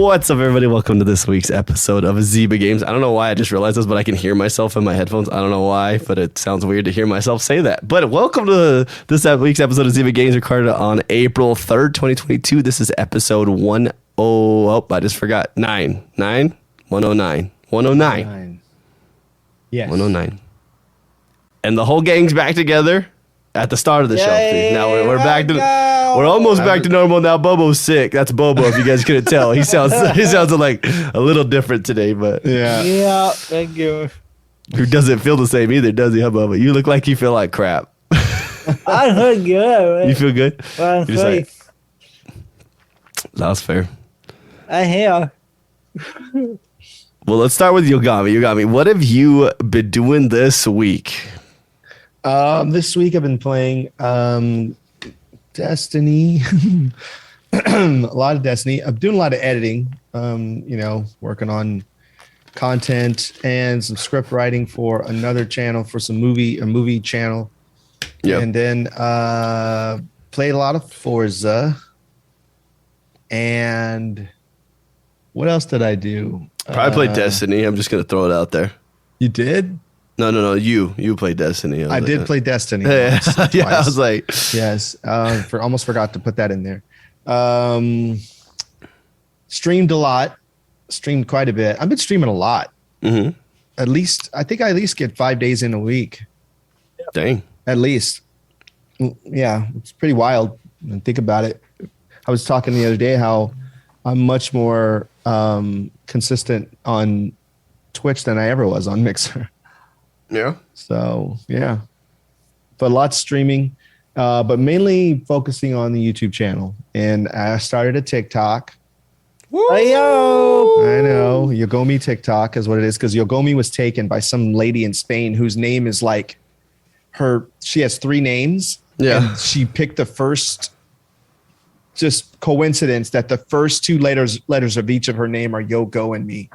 What's up, everybody? Welcome to this week's episode of Zyba Games. I don't know why I just realized this, but I can hear myself in my headphones. I don't know why, but it sounds weird to hear myself say that. But welcome to this week's episode of Zyba Games, recorded on April 3rd, 2022. This is episode 10. Oh, I just forgot. 109. 109. Yes. 109. And the whole gang's back together at the start of the show. Now we're back to... We're almost back to normal now. Bobo's sick. That's Bobo, if you guys couldn't tell. He sounds like a little different today, but yeah. Thank you. Who doesn't feel the same either, does he, huh, Bobo? You look like you feel like crap. I feel good. Man. You feel good? Well, like, that was fair. I hear. Well, let's start with Yogomi. Yogomi, what have you been doing this week? This week I've been playing Destiny. A lot of Destiny. I'm doing a lot of editing, working on content and some script writing for another channel, for a movie channel. Yeah. And then played a lot of Forza. And what else did I do? Probably played Destiny. I'm just going to throw it out there. You did? No. You played Destiny. I did play Destiny. Yeah, I was like... Yes. Almost forgot to put that in there. Streamed a lot. Streamed quite a bit. I've been streaming a lot. Mm-hmm. I think I at least get 5 days in a week. Dang. At least. Yeah. It's pretty wild. And think about it. I was talking the other day how I'm much more consistent on Twitch than I ever was on Mixer. Yeah. So, yeah. But lots streaming, but mainly focusing on the YouTube channel. And I started a TikTok. Woo! I know. Yogomi TikTok is what it is, because Yogomi was taken by some lady in Spain whose name is like she has 3 names. Yeah. And she picked the first, just coincidence that the first 2 letters of each of her name are Yogo and me.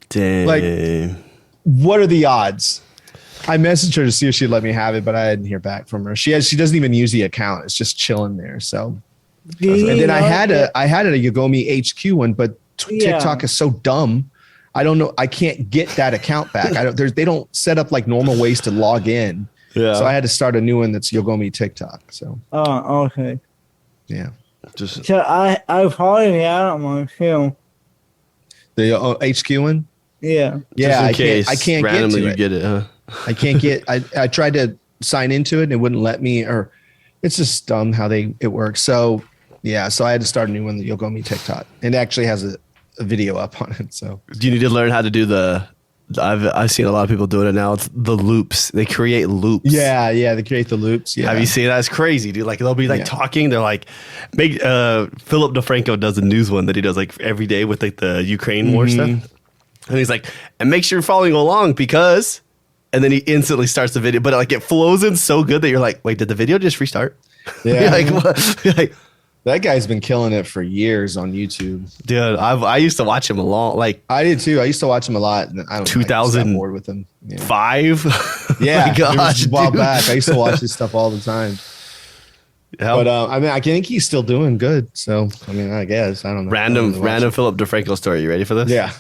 Dang. Like, what are the odds? I messaged her to see if she'd let me have it, but I didn't hear back from her. She doesn't even use the account. It's just chilling there. So, and then I had a Yogomi HQ one, but TikTok is so dumb. I don't know. I can't get that account back. They don't set up like normal ways to log in. Yeah. So I had to start a new one that's Yogomi TikTok. So. Oh, okay. Yeah. So I probably out on my film. The HQ one. Yeah. Yeah. I can't randomly get to it. You get it, huh? I can't get. I tried to sign into it and it wouldn't let me. Or it's just dumb how it works. So yeah. So I had to start a new one, the Yogomi TikTok, and it actually has a video up on it. So do you need to learn how to do I've seen a lot of people doing it now. It's the loops. They create loops. Yeah. They create the loops. Yeah. Have you seen that? It's crazy, dude. Like they'll be like talking. They're like, Philip DeFranco does a news one that he does like every day with like the Ukraine war stuff. And he's like, and make sure you're following along because, and then he instantly starts the video, but like it flows in so good that you're like, wait, did the video just restart? Yeah. You're like, what? You're like, that guy's been killing it for years on YouTube. Dude, I used to watch him a lot. Like I did too. I used to watch him a lot. And I don't know. 2000 bored with him. Yeah. 5. Yeah. My gosh, a while dude. back. I used to watch his stuff all the time. Yeah. But I think he's still doing good. So I guess I don't know. Random Philip DeFranco story. You ready for this? Yeah.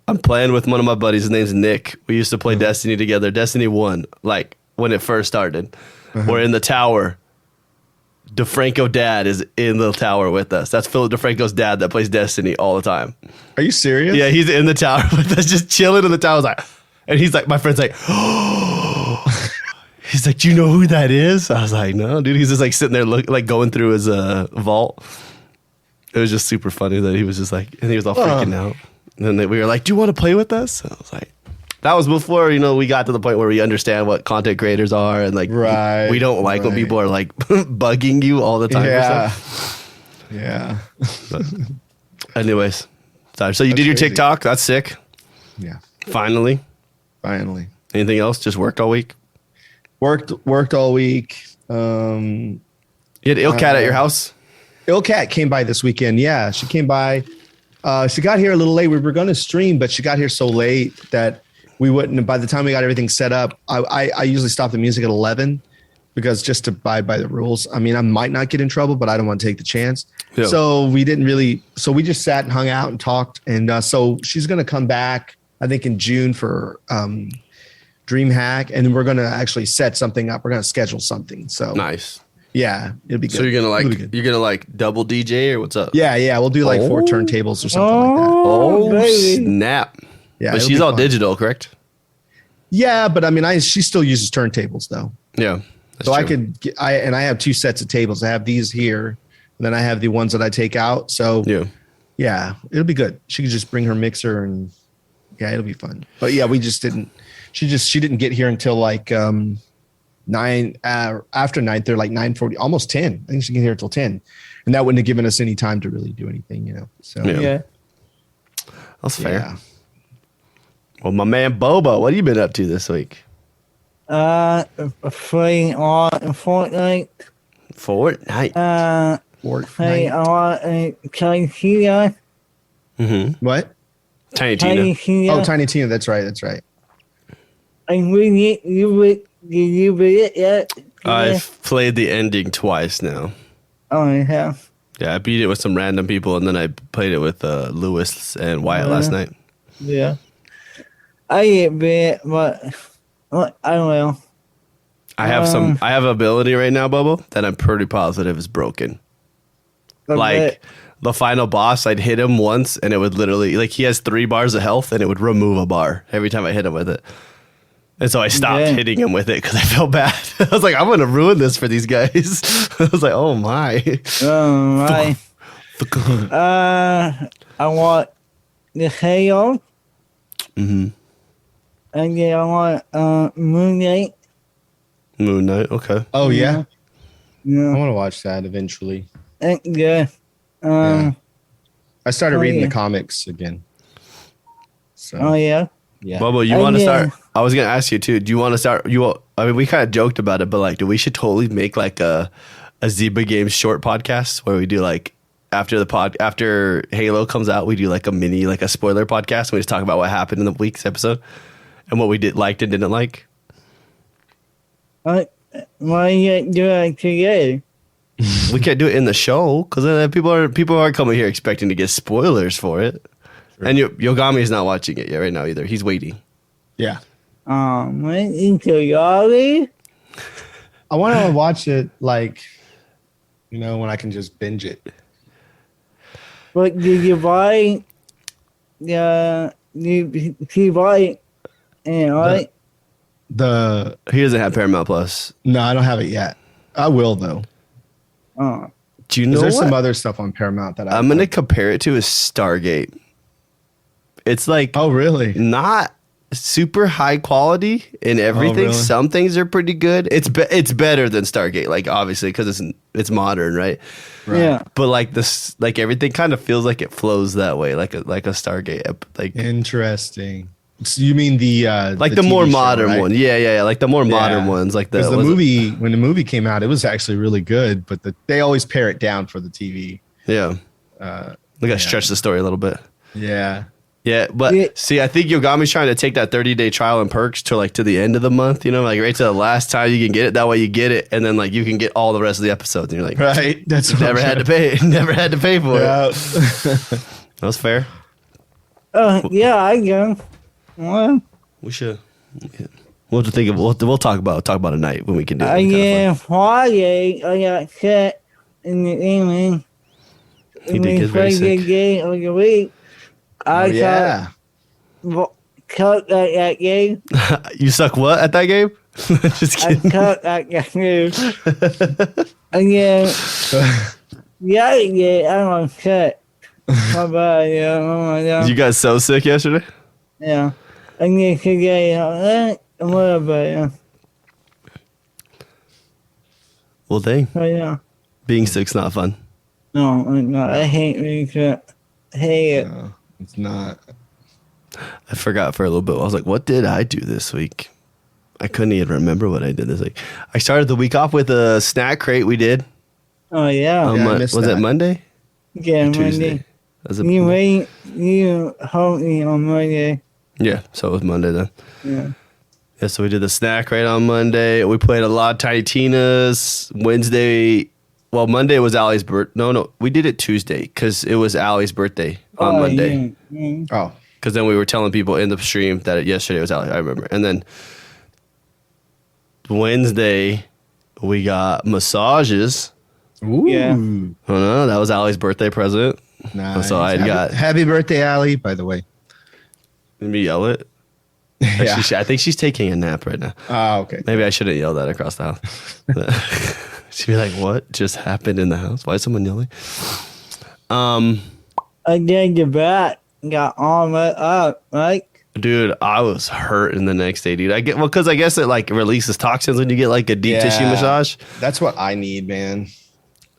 I'm playing with one of my buddies. His name's Nick. We used to play Destiny together. Destiny 1, like when it first started. We're in the tower. DeFranco dad is in the tower with us. That's Philip DeFranco's dad that plays Destiny all the time. Are you serious? Yeah, he's in the tower with us, just chilling in the tower. And he's like, my friend's like, he's like, do you know who that is? I was like, no, dude. He's just like sitting there, going through his vault. It was just super funny that he was just like, and he was all freaking out. And then we were like, do you want to play with us? And I was like, that was before, we got to the point where we understand what content creators are. And like, we don't like when people are like bugging you all the time. Yeah. Yeah. But anyways, sorry. So you did your crazy. TikTok. That's sick. Yeah. Finally. Anything else? Just worked all week? Worked all week. You had Ilkat at your house? Ilkat came by this weekend. Yeah, she came by. She got here a little late. We were going to stream, but she got here so late that we wouldn't. By the time we got everything set up, I usually stop the music at 11, because just to abide by the rules. I mean, I might not get in trouble, but I don't want to take the chance. Yeah. So we just sat and hung out and talked. And so she's going to come back, I think in June for DreamHack. And then we're going to actually set something up. We're going to schedule something. So Nice. yeah, it'll be good. So you're gonna like double DJ or what's up? Yeah. We'll do like 4 turntables or something like that. Oh, baby. snap. Yeah, But it'll she's be all fun. digital, correct? Yeah, but I mean, she still uses turntables though. Yeah. That's So true. I have 2 sets of tables. I have these here, and then I have the ones that I take out. So yeah, it'll be good. She could just bring her mixer, and yeah, it'll be fun. But yeah, we just didn't. She didn't get here until like 9 after 9. They're like 9:40, almost 10. I think she can get here till 10, and that wouldn't have given us any time to really do anything, you know. So Yeah. That's fair. yeah. Well, my man Bobo, what have you been up to this week? Playing on Fortnite. Fortnite. Playing on China. Mm-hmm. What? Tiny Tina. Oh, Tiny Tina. That's right. That's right. And we need you beat it yet? I've played the ending twice now. Oh, yeah. Yeah, I beat it with some random people, and then I played it with Lewis and Wyatt last night. Yeah. I didn't beat it, but I will. I have ability right now, Bobo, that I'm pretty positive is broken. Like the final boss, I'd hit him once, and it would literally, like, he has 3 bars of health, and it would remove a bar every time I hit him with it. And so I stopped hitting him with it because I felt bad. I was like, I'm going to ruin this for these guys. I was like, oh my. Oh, my. I want the Halo. Mm-hmm. And then I want Moon Knight. Moon Knight, okay. Oh yeah. I Yeah. want to watch that eventually. And yeah. Yeah. I started reading yeah. the comics again. So Oh, yeah. yeah. Bobo, you want to start? I was going to ask you too. Do you want to start? I mean, we kind of joked about it, but like, we should totally make like a Zyba Games short podcast where we do like after Halo comes out, we do like a mini, like a spoiler podcast. And we just talk about what happened in the week's episode and what we liked and didn't like. Why you do it together? We can't do it in the show because then people are coming here expecting to get spoilers for it. Sure. And Yogomi is not watching it yet right now either. He's waiting. Yeah. Into Yali? I want to watch it like, you know, when I can just binge it. But did you buy you buy it? Right? He doesn't have Paramount Plus. No, I don't have it yet. I will though. Oh. Do you know there's what some other stuff on Paramount that I'm going to compare it to is Stargate. It's like oh really? Not super high quality in everything. really? Some things are pretty good. It's better than Stargate, like obviously because it's modern, right? Yeah. But like this, like everything kind of feels like it flows that way, like a Stargate. Like Interesting. So you mean the like the TV more show, modern right? one? Yeah. Like the more modern ones, like the movie. When the movie came out, it was actually really good, but they always pare it down for the TV. Yeah. We got to stretch the story a little bit. Yeah. Yeah, but see, I think Yogami's trying to take that 30-day trial and perks to the end of the month, you know, like right to the last time you can get it. That way you get it, and then like you can get all the rest of the episodes. And you're like, right, that's never had to pay for it. That was fair. Yeah, I go. Well, We should. Yeah. We'll just think of we'll talk about a night when we can do it. yeah, Friday I got set in the evening. He did get very sick. Game of the week. I cut that game. You suck what at that game? Just I kidding. cut that game. And yeah, I'm upset. How about you? Oh my God. You got so sick yesterday? Yeah. And then today, a little bit. Yeah. Well, dang. So, yeah. Being sick's not fun. No, I'm not. I hate being sick. I hate it. No, it's not. I forgot for a little bit. I was like, what did I do this week? I couldn't even remember what I did this week. I started the week off with a snack crate we did. Oh, yeah. I missed was that. it Monday? Yeah, Tuesday. Monday. Was it You helped me on Monday. Yeah, so it was Monday then. Yeah. Yeah, so we did the snack right on Monday. We played a lot of Tiny Tina's. Wednesday, well, Monday was Allie's birthday. No, we did it Tuesday because it was Allie's birthday on Monday. Yeah. Oh, Because then we were telling people in the stream that yesterday was Allie. I remember. And then Wednesday, we got massages. ooh, Yeah. Oh no, that was Allie's birthday present. nice. So I got. happy birthday, Allie. By the way. Let me yell it. Yeah. Actually, I think she's taking a nap right now. Oh, okay. Maybe I shouldn't yell that across the house. She'd be like, "What just happened in the house? Why is someone yelling?" I did the back. Got all up, right? Dude, I was hurting the next day, dude. Because I guess it like releases toxins when you get like a deep tissue massage. That's what I need, man.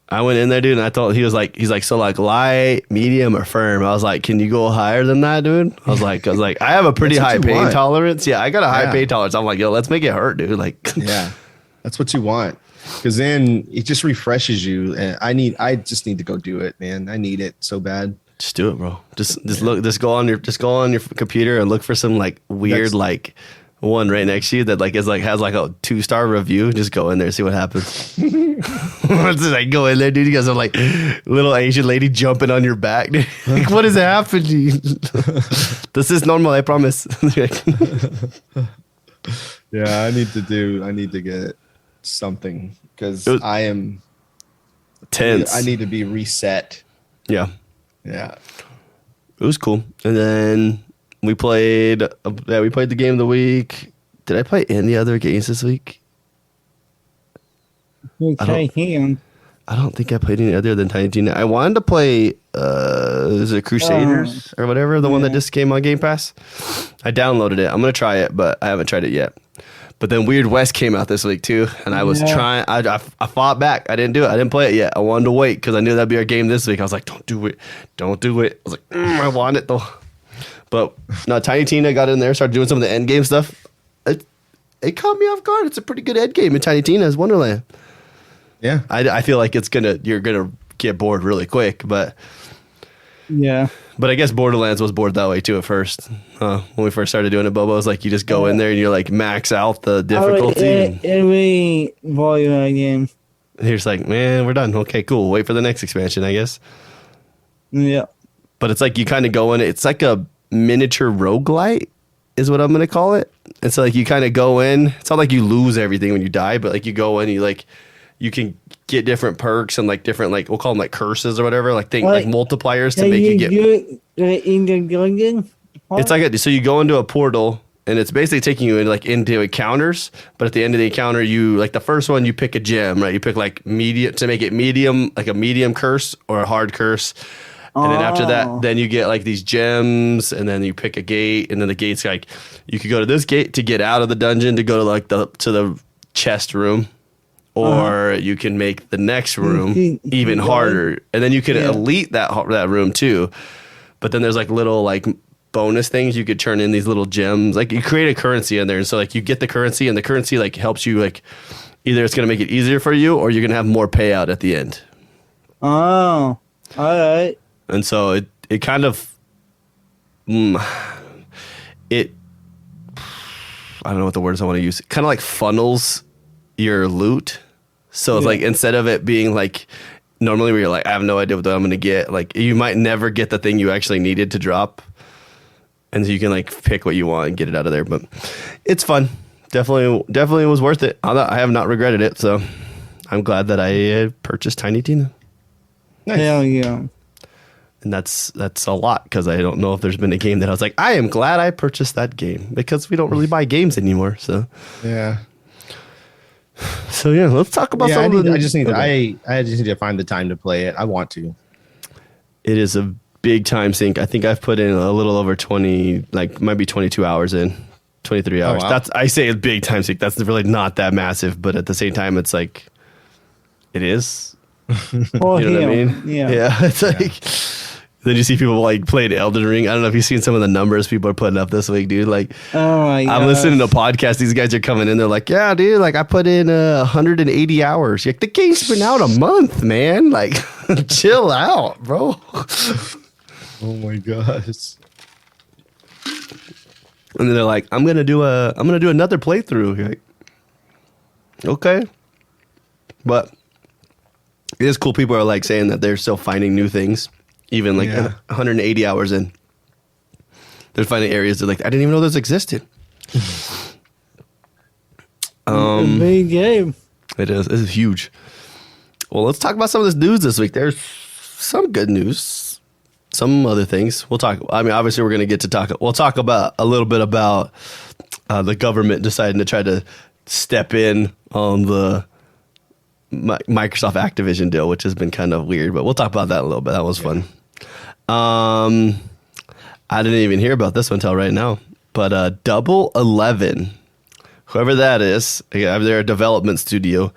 I went in there, dude, and I thought he's like, so like light, medium, or firm. I was like, can you go higher than that, dude? I was like, I have a pretty high pain tolerance. Yeah, I got a high pain tolerance. I'm like, yo, let's make it hurt, dude. Like, Yeah, that's what you want. Because then it just refreshes you. And I just need to go do it, man. I need it so bad. just do it, bro. Just go on your computer and look for some like weird like one right next to you that like has like a 2-star review. Just go in there, see what happens. Just like go in there, dude. You guys are like little Asian lady jumping on your back. Dude. Like, what is happening? This is normal, I promise. Yeah, I need to get something because I am tense. I need to be reset. Yeah. Yeah. It was cool. And then we played the game of the week. Did I play any other games this week? I don't think I played any other than Tiny Tina. I wanted to play is it Crusaders or whatever, the one that just came on Game Pass. I downloaded it. I'm gonna try it, but I haven't tried it yet. But then Weird West came out this week too, and I was trying. I fought back. I didn't do it. I didn't play it yet. I wanted to wait because I knew that'd be our game this week. I was like, don't do it. I was like, I want it though. But no, Tiny Tina got in there, started doing some of the end game stuff. It caught me off guard. It's a pretty good end game in Tiny Tina's Wonderland. Yeah. I feel like you're gonna get bored really quick, but yeah. But I guess Borderlands was bored that way too at first. When we first started doing it, Bobo was like, you just go in there and you're like max out the difficulty. Every Borderlands game. And you're just like, man, we're done. Okay, cool. Wait for the next expansion, I guess. Yeah. But it's like you kind of go in. It's like a miniature roguelite is what I'm gonna call it. And so like you kind of go in. It's not like you lose everything when you die, but like you go in, you can get different perks and like different like we'll call them like curses or whatever, like multipliers to make you get. In the dungeon? It's like so you go into a portal and it's basically taking you into encounters. But at the end of the encounter, you like the first one, you pick a gem, right? You pick like medium to make it medium, like a medium curse or a hard curse. And then after that, then you get like these gems, and then you pick a gate, and then the gate's like you could go to this gate to get out of the dungeon to go to like to the chest room. Or you can make the next room even harder, and then you can elite that room too. But then there's like little like bonus things you could turn in these little gems. Like you create a currency in there, and so like you get the currency, and the currency like helps you like either it's gonna make it easier for you, or you're gonna have more payout at the end. Oh, all right. And so it kind of I don't know what the words I want to use. It kind of like funnels your loot. So it's like instead of it being like normally where you're like, I have no idea what I'm going to get, like you might never get the thing you actually needed to drop. And so you can like pick what you want and get it out of there. But it's fun. Definitely was worth it. I have not regretted it. So I'm glad that I purchased Tiny Tina. Nice. Hell yeah. And that's a lot because I don't know if there's been a game that I was like, I am glad I purchased that game because we don't really buy games anymore. So yeah. So yeah, let's talk about some of the. I just need to find the time to play it. I want to. It is a big time sink. I think I've put in a little over 20, like might be 22 hours in, 23 hours. Oh, wow. I say a big time sink. That's really not that massive, but at the same time, it's like, it is. Oh, you know what I mean? Yeah. It's like. Then you see people like playing Elden Ring. I don't know if you've seen some of the numbers people are putting up this week, dude. Like, oh my God. I'm listening to podcasts. These guys are coming in. They're like, yeah, dude, like I put in 180 hours. Like, the game's been out a month, man. Like, chill out, bro. Oh my gosh. And then they're like, I'm gonna do another playthrough. You're like, okay. But it is cool. People are like saying that they're still finding new things, even like 180 hours in. They're finding areas that like I didn't even know those existed. Big game. It is. This is huge. Well, let's talk about some of this news this week. There's some good news, some other things. We'll talk. I mean, obviously, we're going to get to talk. We'll talk about a little bit about the government deciding to try to step in on the Microsoft Activision deal, which has been kind of weird. But we'll talk about that a little bit. That was fun. I didn't even hear about this one until right now. But Double 11, whoever that is, they're a development studio,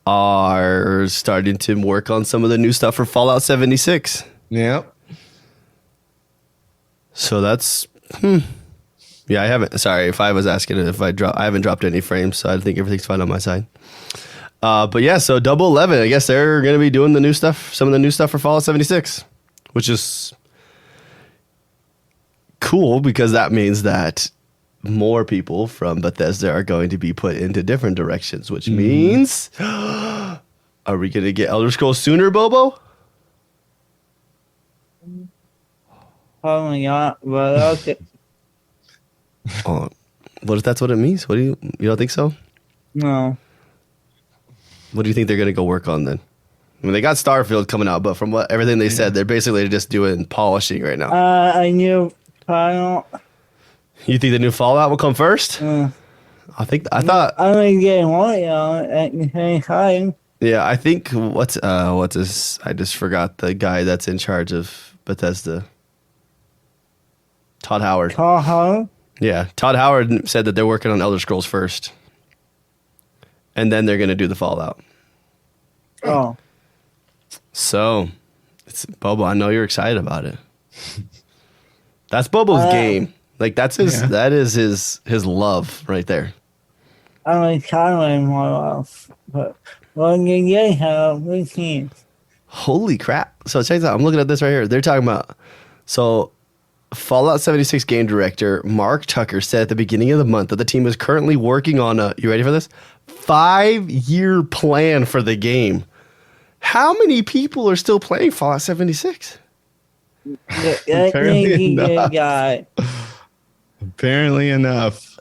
are starting to work on some of the new stuff for Fallout 76. Yep. So that's yeah. I haven't. Sorry if I was asking if I haven't dropped any frames, so I think everything's fine on my side. But yeah, so Double 11, I guess they're going to be doing the new stuff, some of the new stuff for Fallout 76, which is cool because that means that more people from Bethesda are going to be put into different directions, which means, are we going to get Elder Scrolls sooner, Bobo? Probably not, but okay. Oh, what if that's what it means? What do you don't think so? No. What do you think they're going to go work on then? I mean, they got Starfield coming out, but from everything they said, they're basically just doing polishing right now. I knew Final. You think the new Fallout will come first? I thought. I'm gonna get one at the same time. Yeah, I think what's his? I just forgot the guy that's in charge of Bethesda. Todd Howard. Todd Howard? Yeah, Todd Howard said that they're working on Elder Scrolls first, and then they're gonna do the Fallout. Oh. So, it's Bobo. I know you're excited about it. That's Bobo's game. Like that's his. Yeah. That is his love right there. I'm excited more off, but when you get help, we can. Holy crap! So check this out. I'm looking at this right here. They're talking about Fallout 76 game director Mark Tucker said at the beginning of the month that the team is currently working on you ready for this? 5-year plan for the game. How many people are still playing Fallout 76? Apparently enough. Apparently enough.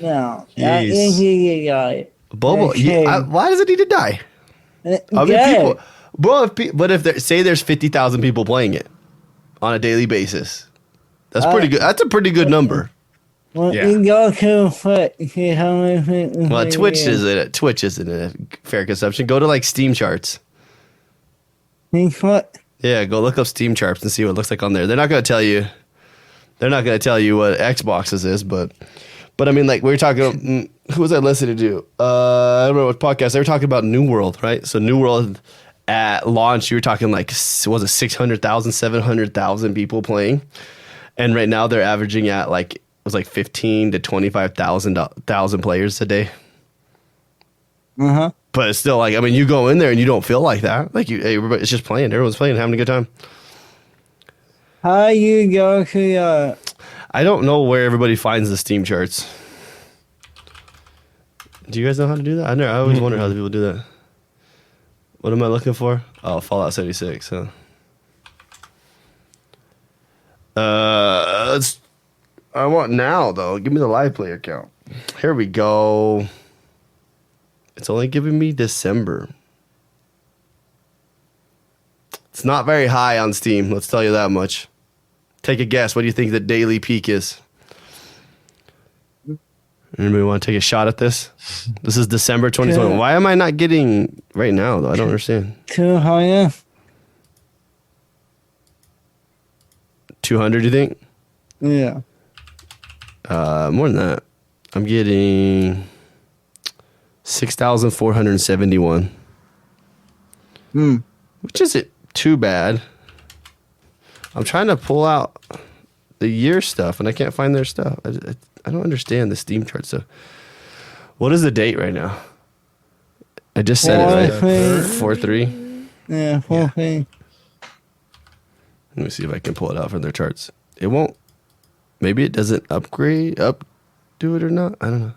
No, that is a guy. Bobo, why does it need to die? I mean, people, bro. If there's 50,000 people playing it on a daily basis, that's pretty good. That's a pretty good number. Well, you go to see how many people. Well, Twitch isn't a fair consumption. Go to like Steam charts. What? Yeah, go look up Steam charts and see what it looks like on there. They're not going to tell you. They're not going to tell you what Xbox's is, but I mean, like we were talking. Who was I listening to? I don't know what podcast. They were talking about New World, right? So New World at launch, you were talking like was it 600,000, 700,000 people playing, and right now they're averaging at like it was like 15 to 25,000 players a day. But it's still like, I mean, you go in there and you don't feel like that. Like it's just playing. Everyone's playing, having a good time. How you go to I don't know where everybody finds the Steam charts. Do you guys know how to do that? I always wonder how the people do that. What am I looking for? Oh, Fallout 76. Huh? I want now though. Give me the live player count. Here we go. It's only giving me December. It's not very high on Steam. Let's tell you that much. Take a guess. What do you think the daily peak is? Anybody want to take a shot at this? This is December 2020. Why am I not getting right now, though? I don't understand. 200. 200, you think? Yeah. More than that. I'm getting 6,471. Which isn't too bad. I'm trying to pull out the year stuff, and I can't find their stuff. I don't understand the Steam chart stuff. What is the date right now? I just said it right. 4/3. Yeah, 4/3. Let me see if I can pull it out from their charts. It won't. Maybe it doesn't do it or not. I don't know.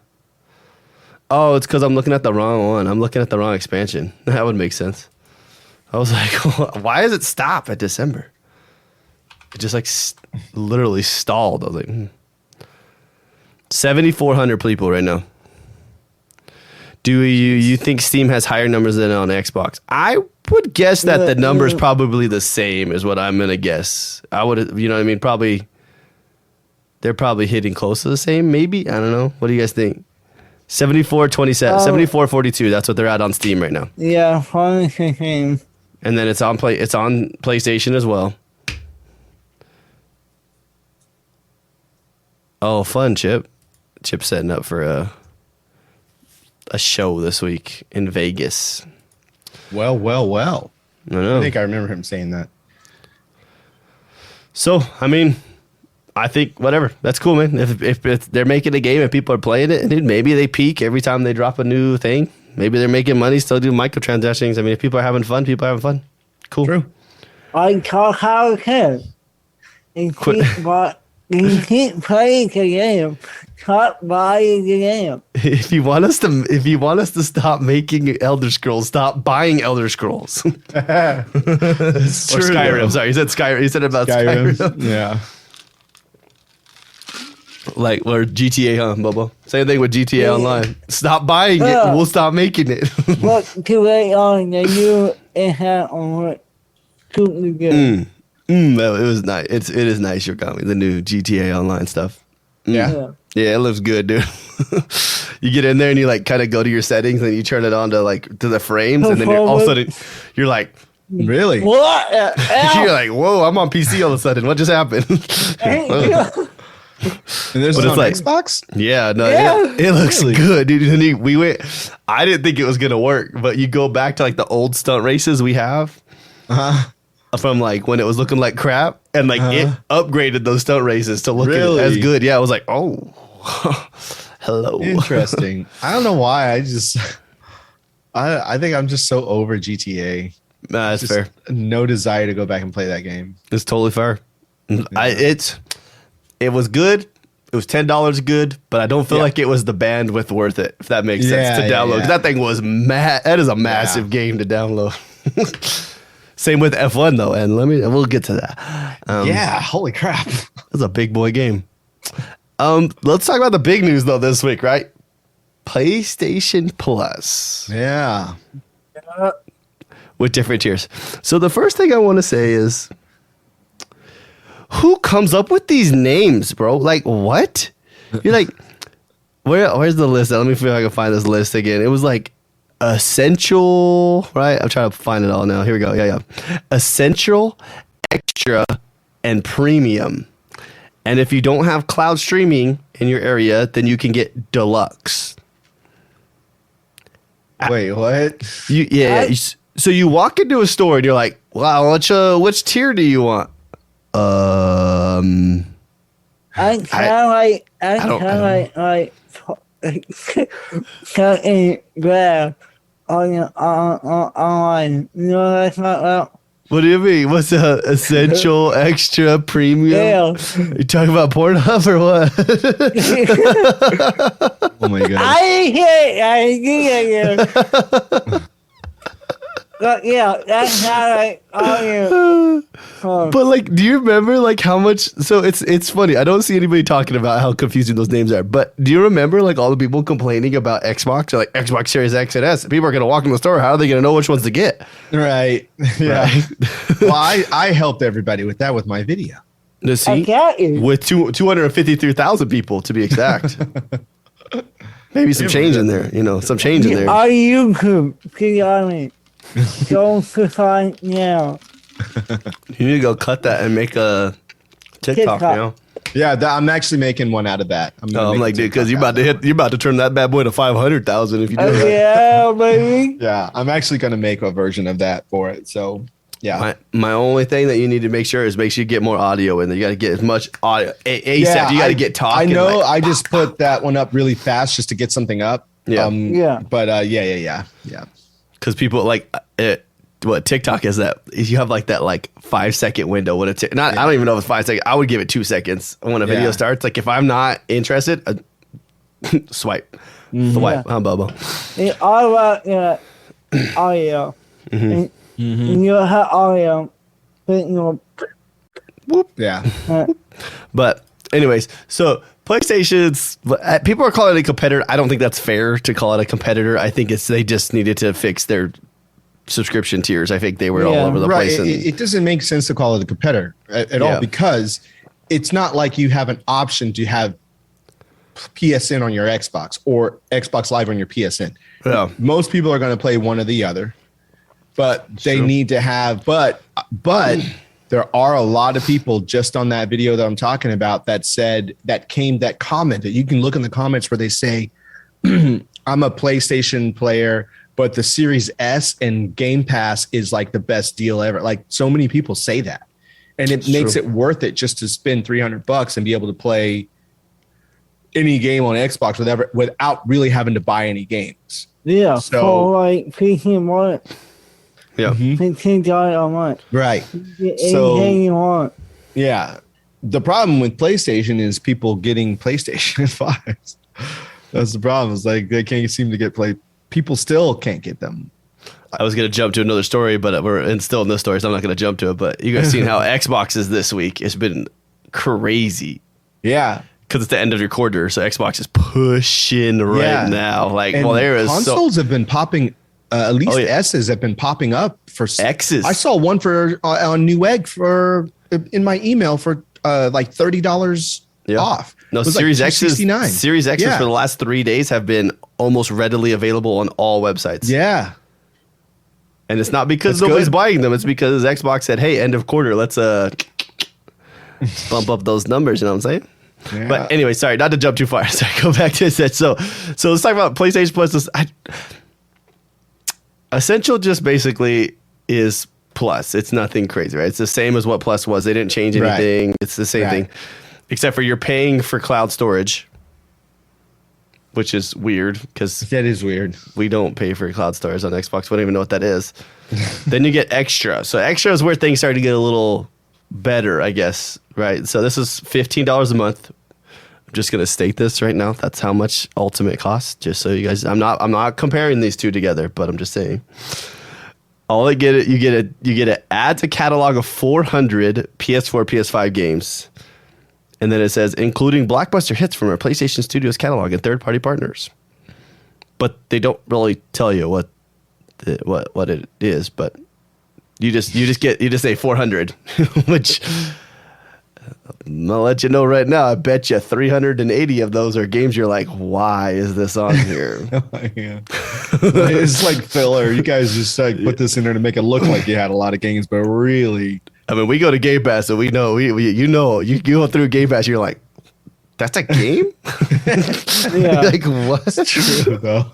Oh, it's because I'm looking at the wrong one. I'm looking at the wrong expansion. That would make sense. I was like, why does it stop at December? It just like literally stalled. I was like, 7,400 people right now. Do you think Steam has higher numbers than on Xbox? I would guess that the number's probably the same is what I'm gonna guess. I would, you know what I mean? Probably they're probably hitting close to the same. Maybe, I don't know. What do you guys think? 74.27, 74.42. That's what they're at on Steam right now. Yeah, probably the same. And then it's on PlayStation as well. Oh, fun, Chip. Chip's setting up for a show this week in Vegas. Well. I know. I think I remember him saying that. So, I mean, I think whatever. That's cool, man. If they're making a game and people are playing it, dude, maybe they peak every time they drop a new thing. Maybe they're making money, still do microtransactions. I mean, if people are having fun, people are having fun. Cool. True. I talk how it is. And keep playing the game. Stop buying the game. If you want us to stop making Elder Scrolls, stop buying Elder Scrolls. It's Or true. Skyrim. Sorry, you said Skyrim. You said about Skyrim. Yeah. Like, or GTA, huh, Bobo? Same thing with GTA Online. Stop buying it. We'll stop making it. Look, too late on the new hat on what super good. No, it was nice. It is nice, Yogomi, the new GTA Online stuff. Yeah. Yeah, it looks good, dude. You get in there and you like kind of go to your settings and you turn it on to the frames, and then all of a sudden you're like, Really? What? you're like, whoa, I'm on PC all of a sudden. What just happened? And there's But it it's on like- Xbox? Yeah, no, Yeah. it looks Really? good, dude. And we went. I didn't think it was gonna work, but you go back to like the old stunt races we have from like when it was looking like crap, and like it upgraded those stunt races to looking Really? as good. Yeah, I was like, oh, hello. Interesting. I don't know why. I think I'm just so over GTA. Nah, that's Just fair. no desire to go back and play that game. It's totally fair. It was good. It was $10 good, but I don't feel like it was the bandwidth worth it, if that makes sense, to download. 'Cause that thing was that is a massive game to download. Same with F1 though, and we'll get to that. Yeah, holy crap. It's a big boy game. Let's talk about the big news though this week, right? PlayStation Plus Yeah. with different tiers. So the first thing I want to say is, who comes up with these names, bro? Like, what? You're like, where's the list? Let me see if I can find this list again. It was like Essential, right? I'm trying to find it all now. Here we go. Yeah. Essential, Extra, and Premium. And if you don't have cloud streaming in your area, then you can get Deluxe. Wait, what? So you walk into a store and you're like, wow, which tier do you want? I'm kind of like cutting grab online. You know what I'm talking about? What do you mean? What's Essential, Extra, Premium? Yeah. You talking about Pornhub or what? Oh my god. I hear you. But yeah, that's how But like, do you remember like how much? So it's funny. I don't see anybody talking about how confusing those names are. But do you remember like all the people complaining about Xbox or like Xbox Series X and S? People are gonna walk in the store. How are they gonna know which ones to get? Right. Yeah. Right. Well, I helped everybody with that with my video. To I see got you. with 253,000 people to be exact. Maybe some change in there. Some change in there. On YouTube, be honest. Go to find now. You need to go cut that and make a TikTok. Yeah, I'm actually making one out of that. I'm like, dude, because you're about to turn that bad boy to 500,000 if you do Oh, that. yeah, baby. Yeah, I'm actually going to make a version of that for it. So, yeah. My only thing that you need to make sure you get more audio in there. You got to get as much audio ASAP. Yeah, You got to get talking. I know. like- I just put that one up really fast just to get something up. Yeah. Yeah. But yeah. Because people like it. what TikTok is that you have like that like 5-second window when it's not. I don't even know if it's 5 seconds. I would give it 2 seconds when a video starts. Like if I'm not interested, swipe, swipe. I'm Bobo. It's all about audio. And you have audio, but Whoop. Yeah. But anyways, so PlayStation's people are calling it a competitor. I don't think that's fair to call it a competitor. I think they just needed to fix their subscription tiers. I think they were all over the place. And it doesn't make sense to call it a competitor at all because it's not like you have an option to have PSN on your Xbox or Xbox Live on your PSN. Yeah. Most people are going to play one or the other, but they need to have, but there are a lot of people just on that video that I'm talking about that commented. You can look in the comments where they say, I'm a PlayStation player, but the Series S and Game Pass is like the best deal ever. Like so many people say that, and it makes it worth it just to spend $300 and be able to play any game on Xbox without really having to buy any games. Yeah, so for like PC One. Yeah. $15 a month. Right. Get anything you want. Yeah. The problem with PlayStation is people getting PlayStation 5s. That's the problem. It's like they can't seem to get people still can't get them. I was going to jump to another story, but we're still in this story, so I'm not going to jump to it. But you guys seen how Xbox is this week. It's been crazy. Yeah. Because it's the end of your quarter, so Xbox is pushing right now. Like, and well, there is consoles have been popping. At least S's have been popping up for X's. I saw one for on Newegg in my email for like $30 off. No, Series X for the last 3 days have been almost readily available on all websites. Yeah. And it's not because nobody's buying them. It's because Xbox said, hey, end of quarter, let's bump up those numbers. You know what I'm saying? Yeah. But anyway, sorry, not to jump too far. Sorry, go back to this. So let's talk about PlayStation Plus. Essential just basically is Plus. It's nothing crazy, right? It's the same as what Plus was. They didn't change anything. Right. It's the same thing, except for you're paying for cloud storage, which is weird because that is weird. We don't pay for cloud storage on Xbox. We don't even know what that is. Then you get extra. So extra is where things start to get a little better, I guess, right? So this is $15 a month. I'm just gonna state this right now. That's how much Ultimate costs. Just so you guys, I'm not comparing these two together, but I'm just saying. You get an add to catalog of 400 PS4, PS5 games, and then it says including blockbuster hits from our PlayStation Studios catalog and third-party partners. But they don't really tell you what it is, but you just say 400, which I'll let you know right now. I bet you 380 of those are games you're like, why is this on here? It's like filler. You guys just like put this in there to make it look like you had a lot of games, but really, I mean, we go to Game Pass, so we know you go through Game Pass, you're like, that's a game? Like what? It's true though.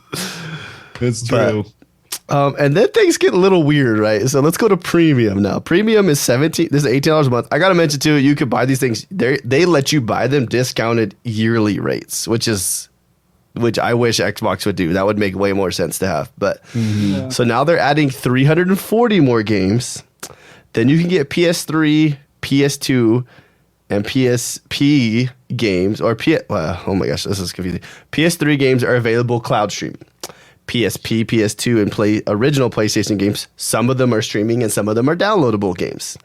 It's true. And then things get a little weird, right? So let's go to premium now. Premium is $17. This is $18 a month. I gotta mention too, you could buy these things. They let you buy them discounted yearly rates, which I wish Xbox would do. That would make way more sense to have. But so now they're adding 340 more games. Then you can get PS3, PS2, and PSP games oh my gosh, this is confusing. PS3 games are available cloud streaming. PSP, PS2, and original PlayStation games. Some of them are streaming and some of them are downloadable games.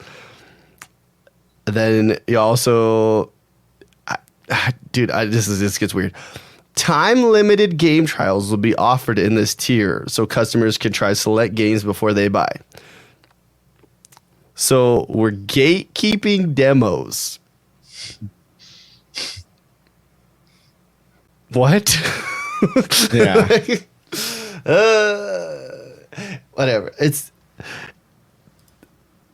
Then you also, this gets weird. Time-limited game trials will be offered in this tier so customers can try select games before they buy. So we're gatekeeping demos. What? Yeah. Whatever. It's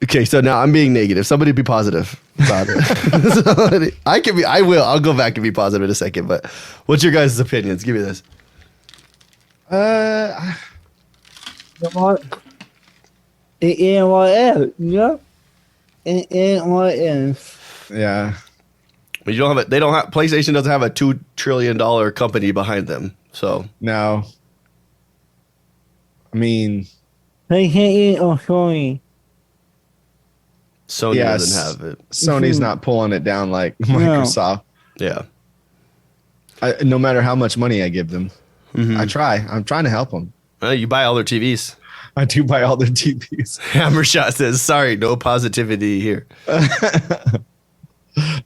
okay. So now I'm being negative. Somebody be positive about it. I'll go back and be positive in a second. But what's your guys' opinions? Give me this. It ain't what it is. Yeah. It ain't what it is. Yeah. But PlayStation doesn't have a $2 trillion company behind them. So no. I mean, PlayStation or Sony. Sony Yes. doesn't have it. Sony's not pulling it down like Microsoft. Yeah. No matter how much money I give them, I try. I'm trying to help them. You buy all their TVs. I do buy all their TVs. Hammershot says, sorry, no positivity here.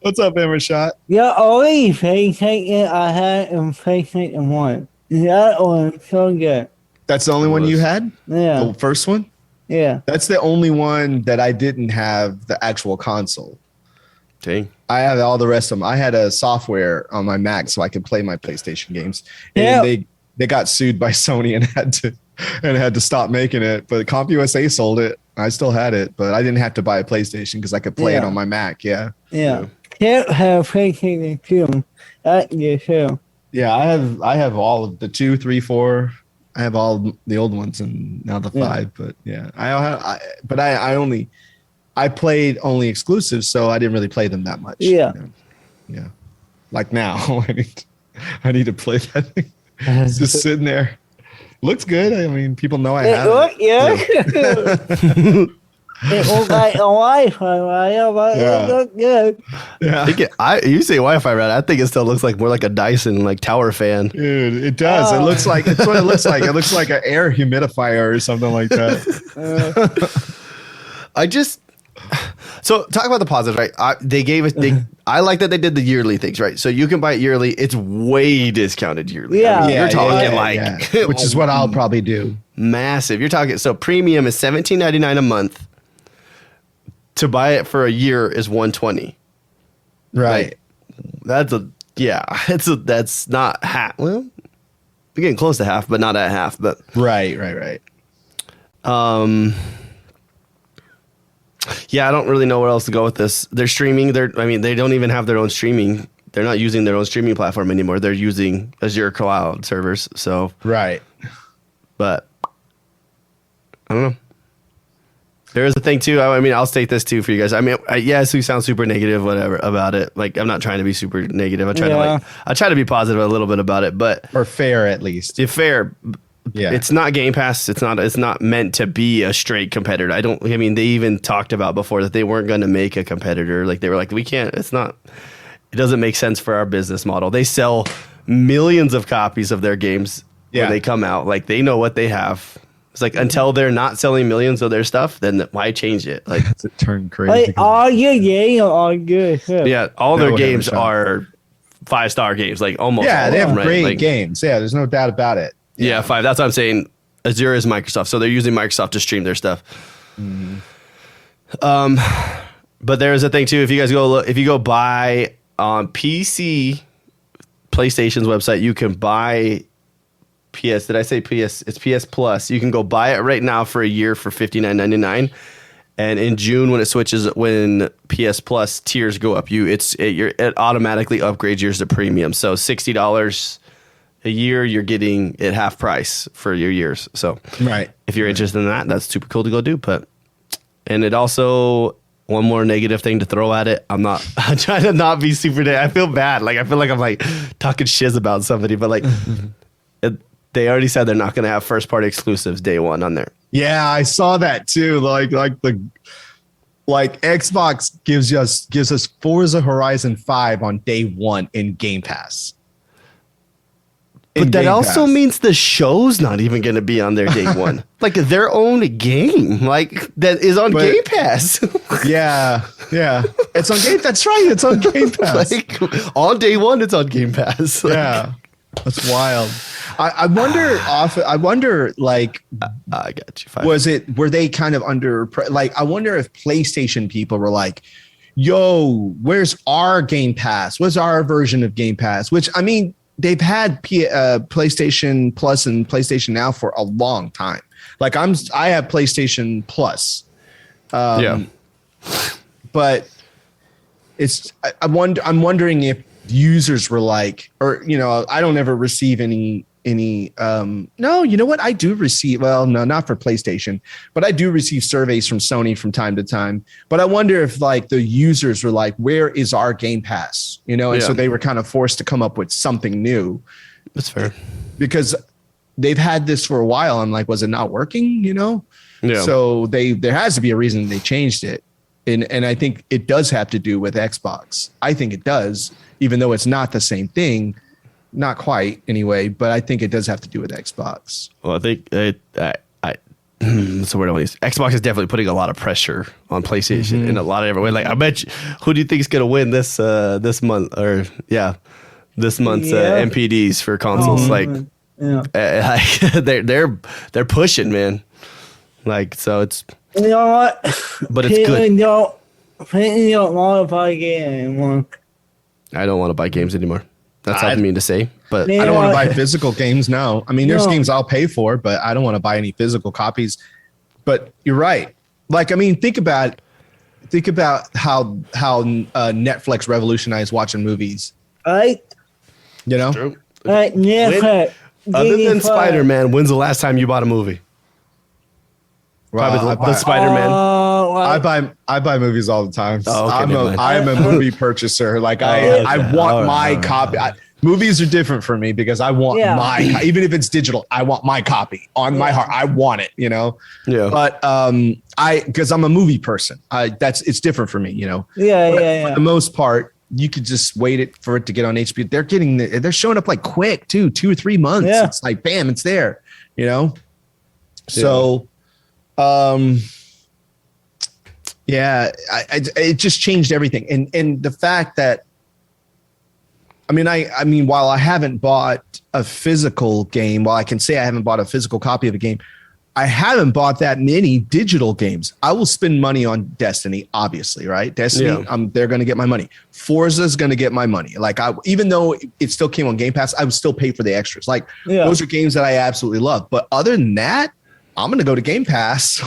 What's up, Hammershot? The only PlayStation I had in PlayStation 1. That was so good. That's the only one you had? Yeah. The first one? Yeah. That's the only one that I didn't have the actual console. Dang. I have all the rest of them. I had a software on my Mac so I could play my PlayStation games. And they got sued by Sony and had to stop making it. But CompUSA sold it. I still had it, but I didn't have to buy a PlayStation because I could play it on my Mac. Yeah. Yeah. Can't have PlayStation 2. That you too. Yeah, I have all of the 2, 3, 4. I have all the old ones and now the 5. But yeah, I played only exclusives, so I didn't really play them that much. Yeah. Yeah. Like now, I need to play that thing. It's just sitting there. Looks good. I mean, people know I have it. Yeah. It looks like a Wi-Fi, right? But it looks good. Yeah. You say Wi-Fi, right? I think it still looks like more like a Dyson, like tower fan. Dude, it does. It looks like it's what it looks like. It looks like an air humidifier or something like that. So talk about the positives, right? I like that they did the yearly things, right? So you can buy it yearly. It's way discounted yearly. Yeah. I mean, you're talking which is what I'll probably do. Massive. You're talking, so premium is $17.99 a month. To buy it for a year is $120. Right. That's not half. Well, we're getting close to half, but not at half. But Right. Yeah, I don't really know where else to go with this. They're streaming. They don't even have their own streaming. They're not using their own streaming platform anymore. They're using Azure cloud servers. So Right. But I don't know. There is a thing too. I mean, I'll state this too for you guys. I mean, yes, we sound super negative, whatever about it. Like, I'm not trying to be super negative. I try to be positive a little bit about it, but or fair at least. Fair. Yeah. It's not Game Pass. It's not meant to be a straight competitor. I mean, they even talked about before that they weren't going to make a competitor. Like, they were like, it doesn't make sense for our business model. They sell millions of copies of their games when they come out. Like, they know what they have. It's like, until they're not selling millions of their stuff, then why change it? Like, it's a turn crazy. Like, all your games are good. Yeah, all their games are 5-star games. Like, almost. Yeah, they have right? great games. Yeah, there's no doubt about it. Yeah, 5. That's what I'm saying. Azure is Microsoft, so they're using Microsoft to stream their stuff. But there's a thing too. If you go buy on PC, PlayStation's website, you can buy PS. Did I say PS? It's PS Plus. You can go buy it right now for a year for $59.99. And in June, when PS Plus tiers go up, it automatically upgrades yours to premium. So $60 a year, you're getting it half price for your years. So if you're interested in that, that's super cool to go do. And it also, one more negative thing to throw at it. I'm trying to not be super. I feel bad. Like, I feel like I'm like talking shiz about somebody, but like they already said they're not going to have first party exclusives day one on there. Yeah, I saw that too. Like Xbox gives us Forza Horizon 5 on day one in Game Pass. But that also means the show's not even going to be on their day one. Like, their own game, like, that is on Game Pass. yeah. It's on Game. That's right. It's on Game Pass. Like, on day one, it's on Game Pass. Like, yeah, that's wild. I wonder. Like, I got you. Were they kind of under? Like, I wonder if PlayStation people were like, "Yo, where's our Game Pass? What's our version of Game Pass?" Which, I mean, they've had PlayStation Plus and PlayStation Now for a long time. Like, I have PlayStation Plus. But I'm wondering if users were like, or, I don't ever receive any no, you know what? I do receive, well, no, not for PlayStation, but I do receive surveys from Sony from time to time. But I wonder if like the users were like, where is our Game Pass? And so they were kind of forced to come up with something new. That's fair. Because they've had this for a while. I'm like, was it not working? Yeah. So there has to be a reason they changed it. And I think it does have to do with Xbox. I think it does, even though it's not the same thing. Not quite anyway, but I think it does have to do with Xbox. Well, I think what's the word I want to use? Xbox is definitely putting a lot of pressure on PlayStation in a lot of different ways. Like, I bet you, who do you think is going to win this month this month's MPDs for consoles? They're pushing, man. Like, so it's, you know what? But it's good. People don't want to buy games anymore. I don't want to buy games anymore. That's not mean to say, but I don't want to buy physical games now. I mean, there's games I'll pay for, but I don't want to buy any physical copies. But you're right. Like, I mean, think about how Netflix revolutionized watching movies. Right? You know? true. Right, Netflix. Other than Spider-Man, when's the last time you bought a movie? Probably the Spider-Man. I buy movies all the time. Oh, okay, I'm a movie purchaser. Like I want my copy. Movies are different for me because I want even if it's digital, I want my copy on my heart. I want it, you know? Yeah. But because I'm a movie person, it's different for me, you know? Yeah. For the most part, you could just wait for it to get on HBO. They're showing up like quick too, 2 or 3 months. Yeah. It's like, bam, it's there, you know? So, it just changed everything. And the fact that, I mean, while I haven't bought a physical game, while I can say I haven't bought a physical copy of a game, I haven't bought that many digital games. I will spend money on Destiny, obviously, right? Destiny, they're going to get my money. Forza is going to get my money. Like, even though it still came on Game Pass, I would still pay for the extras. Like, those are games that I absolutely love. But other than that, I'm going to go to Game Pass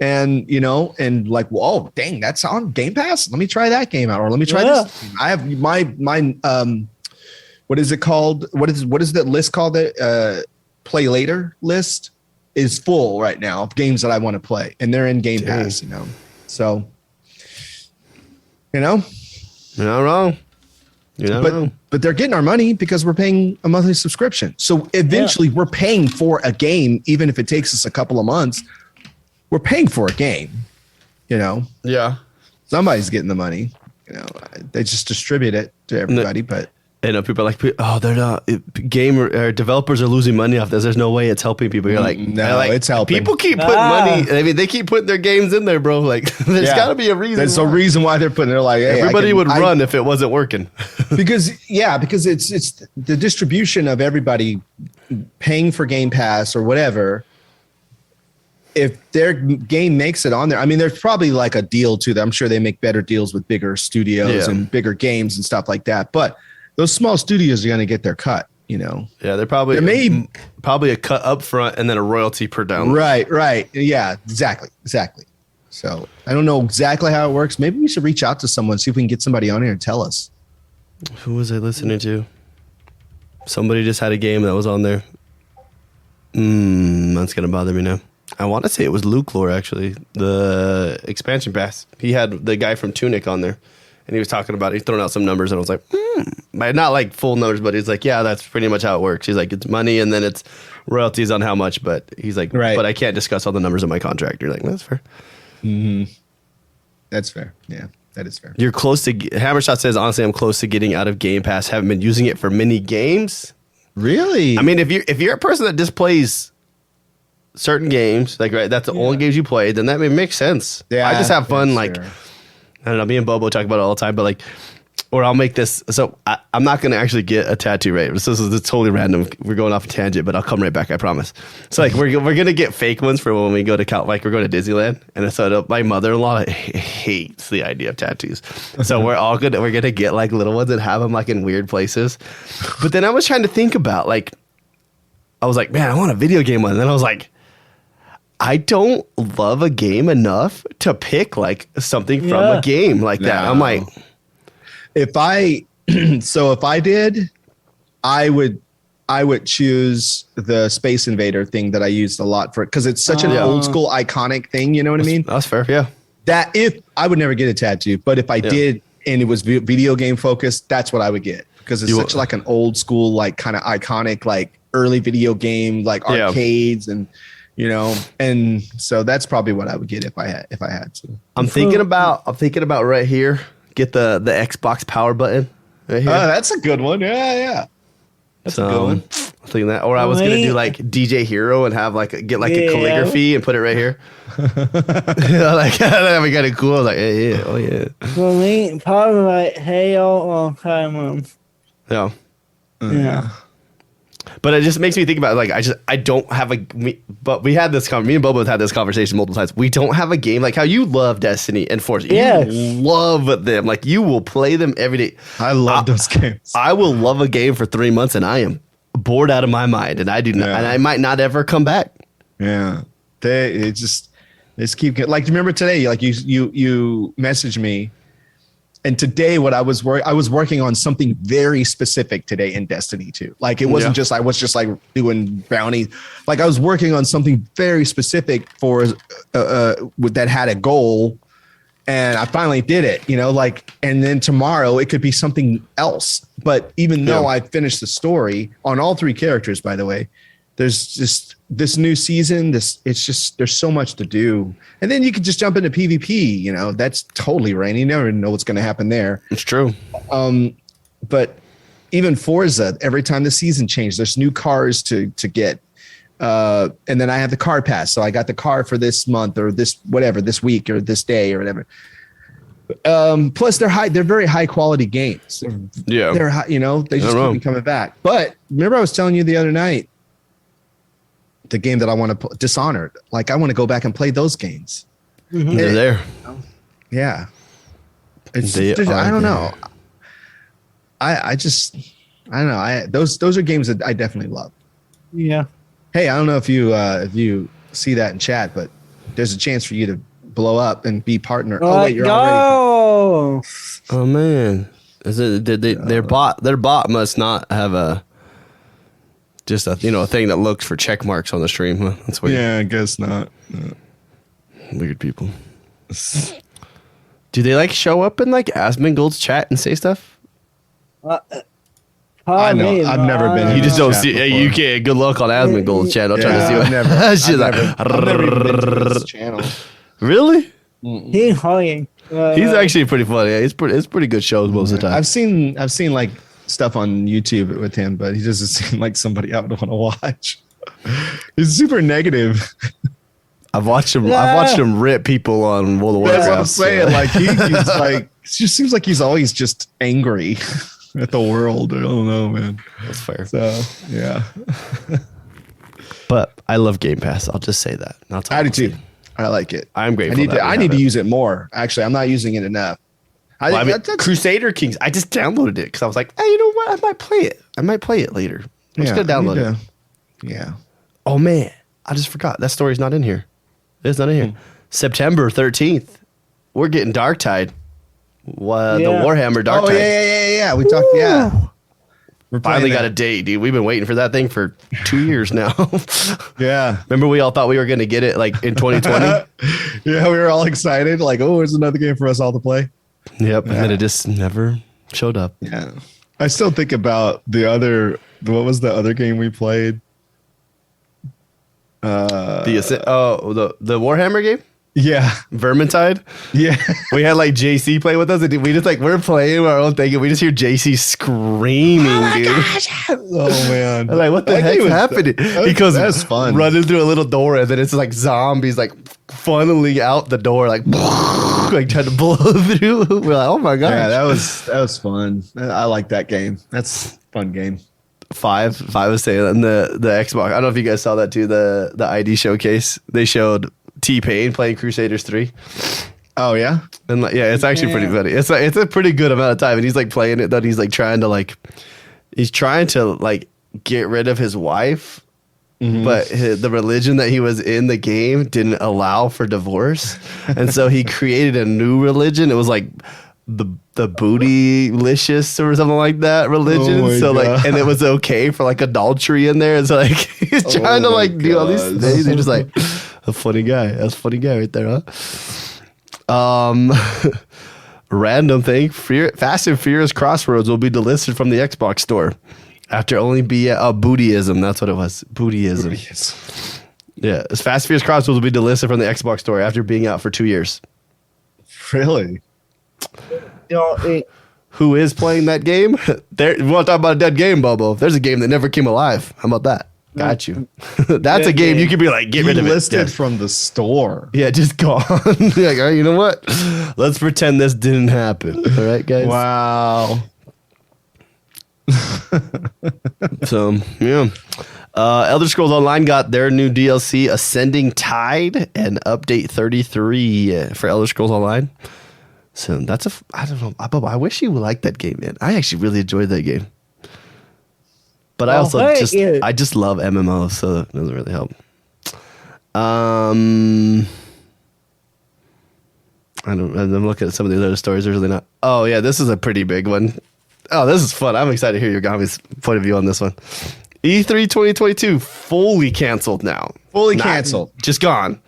and, you know, and like, whoa, dang, that's on Game Pass. Let me try that game out. Or let me try this. I have my what is it called? What is that list called? The play later list is full right now of games that I want to play, and they're in Game Pass, you know? So, you know, you're not wrong. But they're getting our money because we're paying a monthly subscription. So eventually we're paying for a game, even if it takes us a couple of months. We're paying for a game, you know? Yeah. Somebody's getting the money, you know? They just distribute it to everybody, but... You know, people are like, oh, they're not, developers are losing money off this. There's no way it's helping people. You're like, no, it's helping. People keep putting money. I mean, they keep putting their games in there, bro. Like, there's got to be a reason. There's a reason why they're putting it. They're like, hey, everybody would run if it wasn't working. because it's the distribution of everybody paying for Game Pass or whatever. If their game makes it on there, I mean, there's probably like a deal to them. I'm sure they make better deals with bigger studios and bigger games and stuff like that. But those small studios are going to get their cut, you know? Yeah, they're probably a cut up front and then a royalty per download. Right. Yeah, exactly. So I don't know exactly how it works. Maybe we should reach out to someone, see if we can get somebody on here and tell us. Who was I listening to? Somebody just had a game that was on there. That's going to bother me now. I want to say it was Luke Lore, actually. The expansion pass. He had the guy from Tunic on there. And he was talking about it. He's throwing out some numbers, and I was like, not like full numbers, but he's like, yeah, that's pretty much how it works. He's like, it's money, and then it's royalties on how much. But he's like, but I can't discuss all the numbers in my contract. You're like, that's fair. Mm-hmm. That's fair. Yeah, that is fair. You're close to. Hammershot says, honestly, I'm close to getting out of Game Pass. Haven't been using it for many games. Really? I mean, if you're a person that just plays certain games, like that's the only games you play, then that makes sense. Yeah, I just have fun, like. Fair. I don't know, me and Bobo talk about it all the time, but like, or I'll make this. So I'm not going to actually get a tattoo, right? This is totally random. We're going off a tangent, but I'll come right back, I promise. So like, we're going to get fake ones for when we go to like we're going to Disneyland. And so my mother-in-law hates the idea of tattoos. So we're going to get like little ones and have them like in weird places. But then I was trying to think about like, I was like, man, I want a video game one. And then I was like, I don't love a game enough to pick like something from a game like that. I'm like, if I did, I would choose the Space Invader thing that I used a lot for it because it's such an old school iconic thing. You know what I mean? That's fair. Yeah. That if I would never get a tattoo, but if I did and it was video game focused, that's what I would get because it's such like an old school, like kind of iconic, like early video game, like arcades and. you know, and so that's probably what I would get if I had to. I'm thinking about right here. Get the Xbox power button right here. That's a good one. Yeah. That's a good one. I'm thinking that, or I was gonna do like DeeJayHerro and have a calligraphy and put it right here. Like that'd be kind of cool. Like yeah. For me, probably like Halo or Simon. Yeah. Yeah. But it just makes me think about I don't have but we had this me and Bobo have had this conversation multiple times. We don't have a game like how you love Destiny and Forza. Yes. You love them. Like you will play them every day. I love those games. I will love a game for 3 months and I am bored out of my mind and I do not, and I might not ever come back. Yeah. They just keep like remember today, like you messaged me. And today, I was working on something very specific today in Destiny 2. Like it wasn't just I was just like doing bounty. Like I was working on something very specific for that had a goal, and I finally did it. You know, like and then tomorrow it could be something else. But even though I finished the story on all 3 characters, by the way, there's just this new season. It's just there's so much to do, and then you could just jump into PvP. You know, that's totally rainy. You never know what's going to happen there. It's true. But even Forza, every time the season changes, there's new cars to get, and then I have the car pass. So I got the car for this month or this week or this day or whatever. Plus they're very high quality games. They're high, you know, they just keep coming back. But remember I was telling you the other night, the game that I want to Dishonored. Like I want to go back and play those games. Mm-hmm. They're there. Yeah. I don't know. I don't know. Those are games that I definitely love. Yeah. Hey, I don't know if you see that in chat, but there's a chance for you to blow up and be partner. Oh wait, you're already. Oh man. Is it their bot must not have just a thing that looks for check marks on the stream. Huh? That's weird. Yeah, I guess not. No. Weird people. Do they show up in Asmongold's chat and say stuff? I know. I've never been. You just don't see. Before. You can't. Good luck on Asmongold's chat. I'm trying to see what. I've never even been to his channel. Really? He's funny. He's actually pretty funny. Yeah, it's pretty good shows most of the time. I've seen stuff on YouTube with him, but he doesn't seem like somebody I would want to watch. He's super negative. I've watched him rip people on World of Warcraft. That's what I'm saying. He's like, it just seems like he's always just angry at the world. I don't know, man. That's fair. So yeah. But I love Game Pass. I'll just say that. I do too. I like it. I'm grateful. I need to use it more. Actually, I'm not using it enough. Crusader Kings. I just downloaded it because I was like, hey, you know what? I might play it later. I'm just gonna download it. Yeah. Oh man, I just forgot that story's not in here. It's not in here. September 13th, we're getting Darktide. The Warhammer Darktide. Oh yeah. We talked. Yeah. We finally got a date, dude. We've been waiting for that thing for 2 years now. Yeah. Remember, we all thought we were going to get it in 2020. Yeah, we were all excited. Like, oh, there's another game for us all to play. Yep, and then it just never showed up. Yeah, I still think about what was the other game we played? The Warhammer game. Yeah, Vermintide. Yeah, we had JC play with us, and we just we're playing our own thing, and we just hear JC screaming, dude. Gosh. Oh man, I'm like, what the heck's happening? Because that's fun. Running through a little door, and then it's zombies funneling out the door, trying to blow through. We're like, oh my gosh. Yeah, that was fun. I like that game. That's a fun game. Five was saying on the Xbox. I don't know if you guys saw that too. The ID showcase. They showed T-Pain playing Crusaders 3. Oh yeah, and it's actually pretty funny. It's a pretty good amount of time, and he's playing it. Then he's trying to get rid of his wife. Mm-hmm. But the religion that he was in the game didn't allow for divorce. And so he created a new religion. It was the bootylicious or something like that religion. Oh so God. And it was okay for adultery in there. And so he's trying to do all these things. He's just a funny guy. That's a funny guy right there, huh? Random thing. Fast and Furious Crossroads will be delisted from the Xbox store. After only be Bootyism, that's what it was. Bootyism. Yeah, as Fast and Furious Crossroads will be delisted from the Xbox store after being out for 2 years. Really? Who is playing that game? We want to talk about a dead game, Bobo. There's a game that never came alive. How about that? Got you. That's a game you could be like, get rid of it. Listed from the store. Yeah, just gone. Like, all right, you know what? Let's pretend this didn't happen. All right, guys? Wow. So, yeah. Elder Scrolls Online got their new DLC, Ascending Tide, and update 33 for Elder Scrolls Online. So that's I don't know. I wish you would like that game, man. I actually really enjoyed that game. But I also I just love MMOs, so it doesn't really help. I'm looking at some of the other stories. There's really not. Oh yeah, this is a pretty big one. Oh, this is fun. I'm excited to hear Yogomi's point of view on this one. E3 2022 fully canceled now. Fully canceled. Just gone.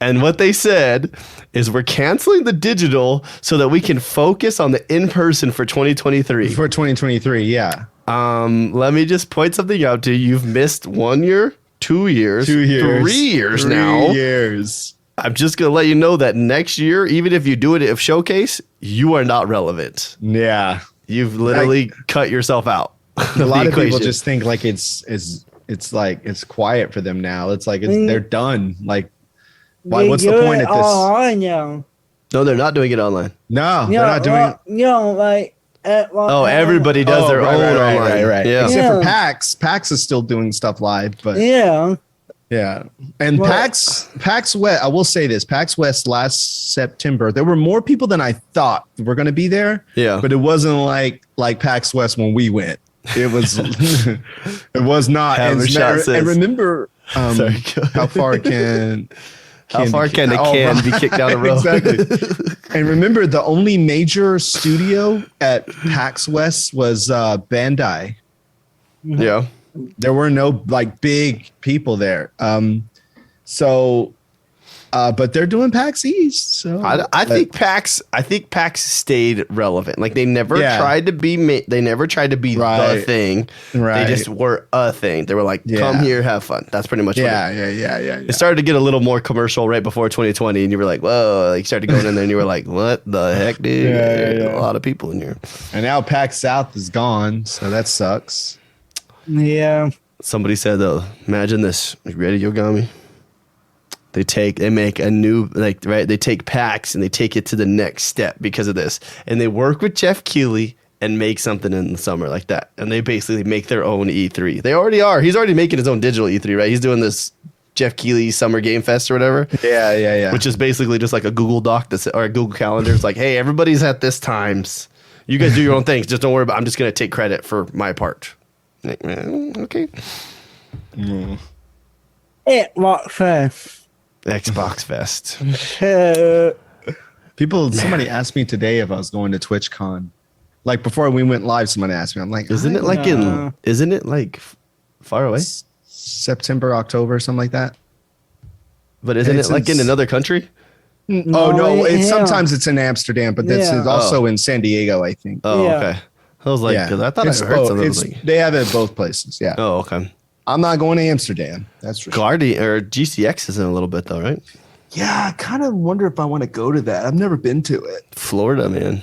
And what they said is we're canceling the digital so that we can focus on the in-person for 2023. For 2023, yeah. Let me just point something out to you. You've missed 1 year, 2 years, 2 years, 3 years now. 3 years. I'm just going to let you know that next year, even if you do it at Showcase, you are not relevant. Yeah. You've literally cut yourself out. A lot of people just think like it's quiet for them now. It's like they're done. Like, why? What's the point at this? No, they're not doing it online. No, they're not doing it. Everybody does their own online. Right. Yeah. Except for PAX. PAX is still doing stuff live, but yeah. And PAX West, I will say this, PAX West last September, there were more people than I thought were going to be there. Yeah. But it wasn't like PAX West when we went. It was it was not. And remember how far can the can be kicked down the road? Exactly. And remember, the only major studio at PAX West was Bandai. Yeah. There were no big people there. But they're doing PAX East. So I think PAX stayed relevant. Like they never tried to be the thing. Right. They just were a thing. They were like, come here, have fun. That's pretty much Yeah. It started to get a little more commercial right before 2020, and you were like, whoa, like you started going in there and you were like, what the heck, dude? A lot of people in here. And now PAX South is gone, so that sucks. Yeah. Somebody said though, imagine this. You ready, Yogomi? They make a new, they take PAX and they take it to the next step because of this. And they work with Jeff Keighley and make something in the summer like that. And they basically make their own E3. They already are. He's already making his own digital E3, right? He's doing this Jeff Keighley Summer Game Fest or whatever. Yeah. Which is basically just like a Google Doc or a Google Calendar. It's like, hey, everybody's at this times. You guys do your own things. Just don't worry about it. I'm just going to take credit for my part. Like, okay. Xbox Fest. Somebody asked me today if I was going to TwitchCon. Like before we went live, somebody asked me. I'm like, isn't it like far away? September, October, something like that. But isn't it like in another country? No, sometimes it's in Amsterdam, but that's also in San Diego, I think. Oh, okay. I was like, because I thought I heard something. They have it both places, yeah. Oh, okay. I'm not going to Amsterdam. That's for sure. GCX is in a little bit though, right? Yeah, I kind of wonder if I want to go to that. I've never been to it. Florida, man.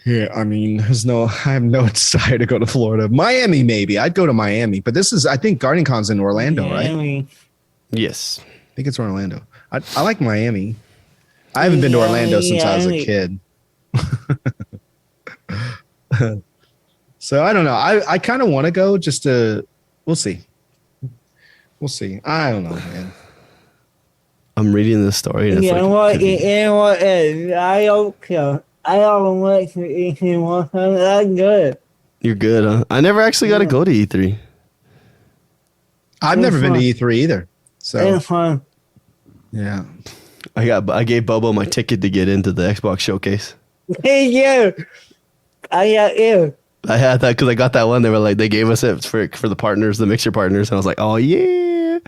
Yeah, I mean, I have no desire to go to Florida. Miami, maybe. I'd go to Miami, but I think Garden Con's in Orlando, right? Yes. I think it's Orlando. I like Miami. I haven't been to Orlando since I was a kid. So I don't know. I kind of want to go just to. We'll see. I don't know, man. I'm reading this story. And I don't care. I don't like to E3 I'm good. You're good, huh? I never actually got to go to E3. I've never been to E3 either. So it's fun. Yeah. I gave Bobo my ticket to get into the Xbox showcase. Hey, you. I got you. I had that because I got that one. They were like, they gave us it for the partners, the mixer partners. And I was like, oh, yeah.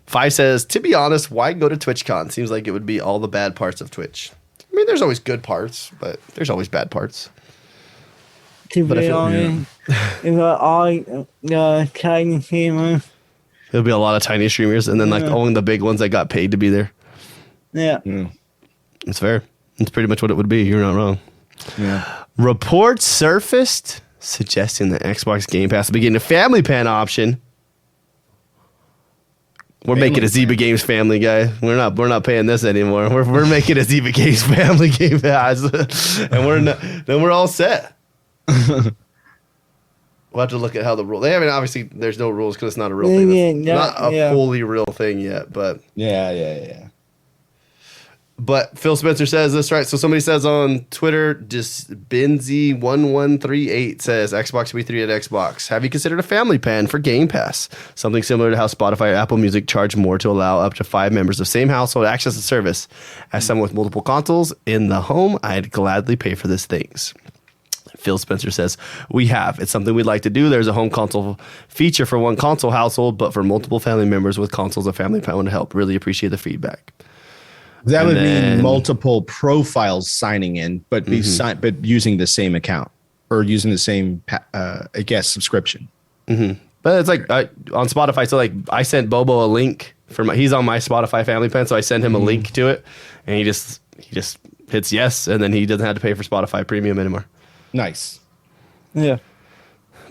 Five says, to be honest, why go to TwitchCon? Seems like it would be all the bad parts of Twitch. I mean, there's always good parts, but there's always bad parts. To be honest, it's all the Chinese people. There'll be a lot of tiny streamers, and then like only the big ones that got paid to be there. Yeah. It's fair. It's pretty much what it would be. You're not wrong. Yeah. Reports surfaced suggesting that Xbox Game Pass will be getting a family plan option. We're making a Zyba Games family guy. We're not paying this anymore. We're making a Zyba Games family Game Pass, and then we're all set. We'll have to look at how the rule. They haven't obviously. There's no rules because it's not a real thing. It's not a fully real thing yet, but yeah. But Phil Spencer says this right. So somebody says on Twitter, just Benzy1138 says Xbox B3 at Xbox. Have you considered a family plan for Game Pass? Something similar to how Spotify or Apple Music charge more to allow up to 5 members of same household access to service. As someone with multiple consoles in the home, I'd gladly pay for these things. Phil Spencer says, we have. It's something we'd like to do. There's a home console feature for one console household, but for multiple family members with consoles, a family plan would help. Really appreciate the feedback. That would mean multiple profiles signing in, but but using the same account or using the same, I guess, subscription. Mm-hmm. But it's like on Spotify. So like I sent Bobo a link he's on my Spotify family plan, so I send him a link to it, and he just hits yes, and then he doesn't have to pay for Spotify Premium anymore. Nice. Yeah.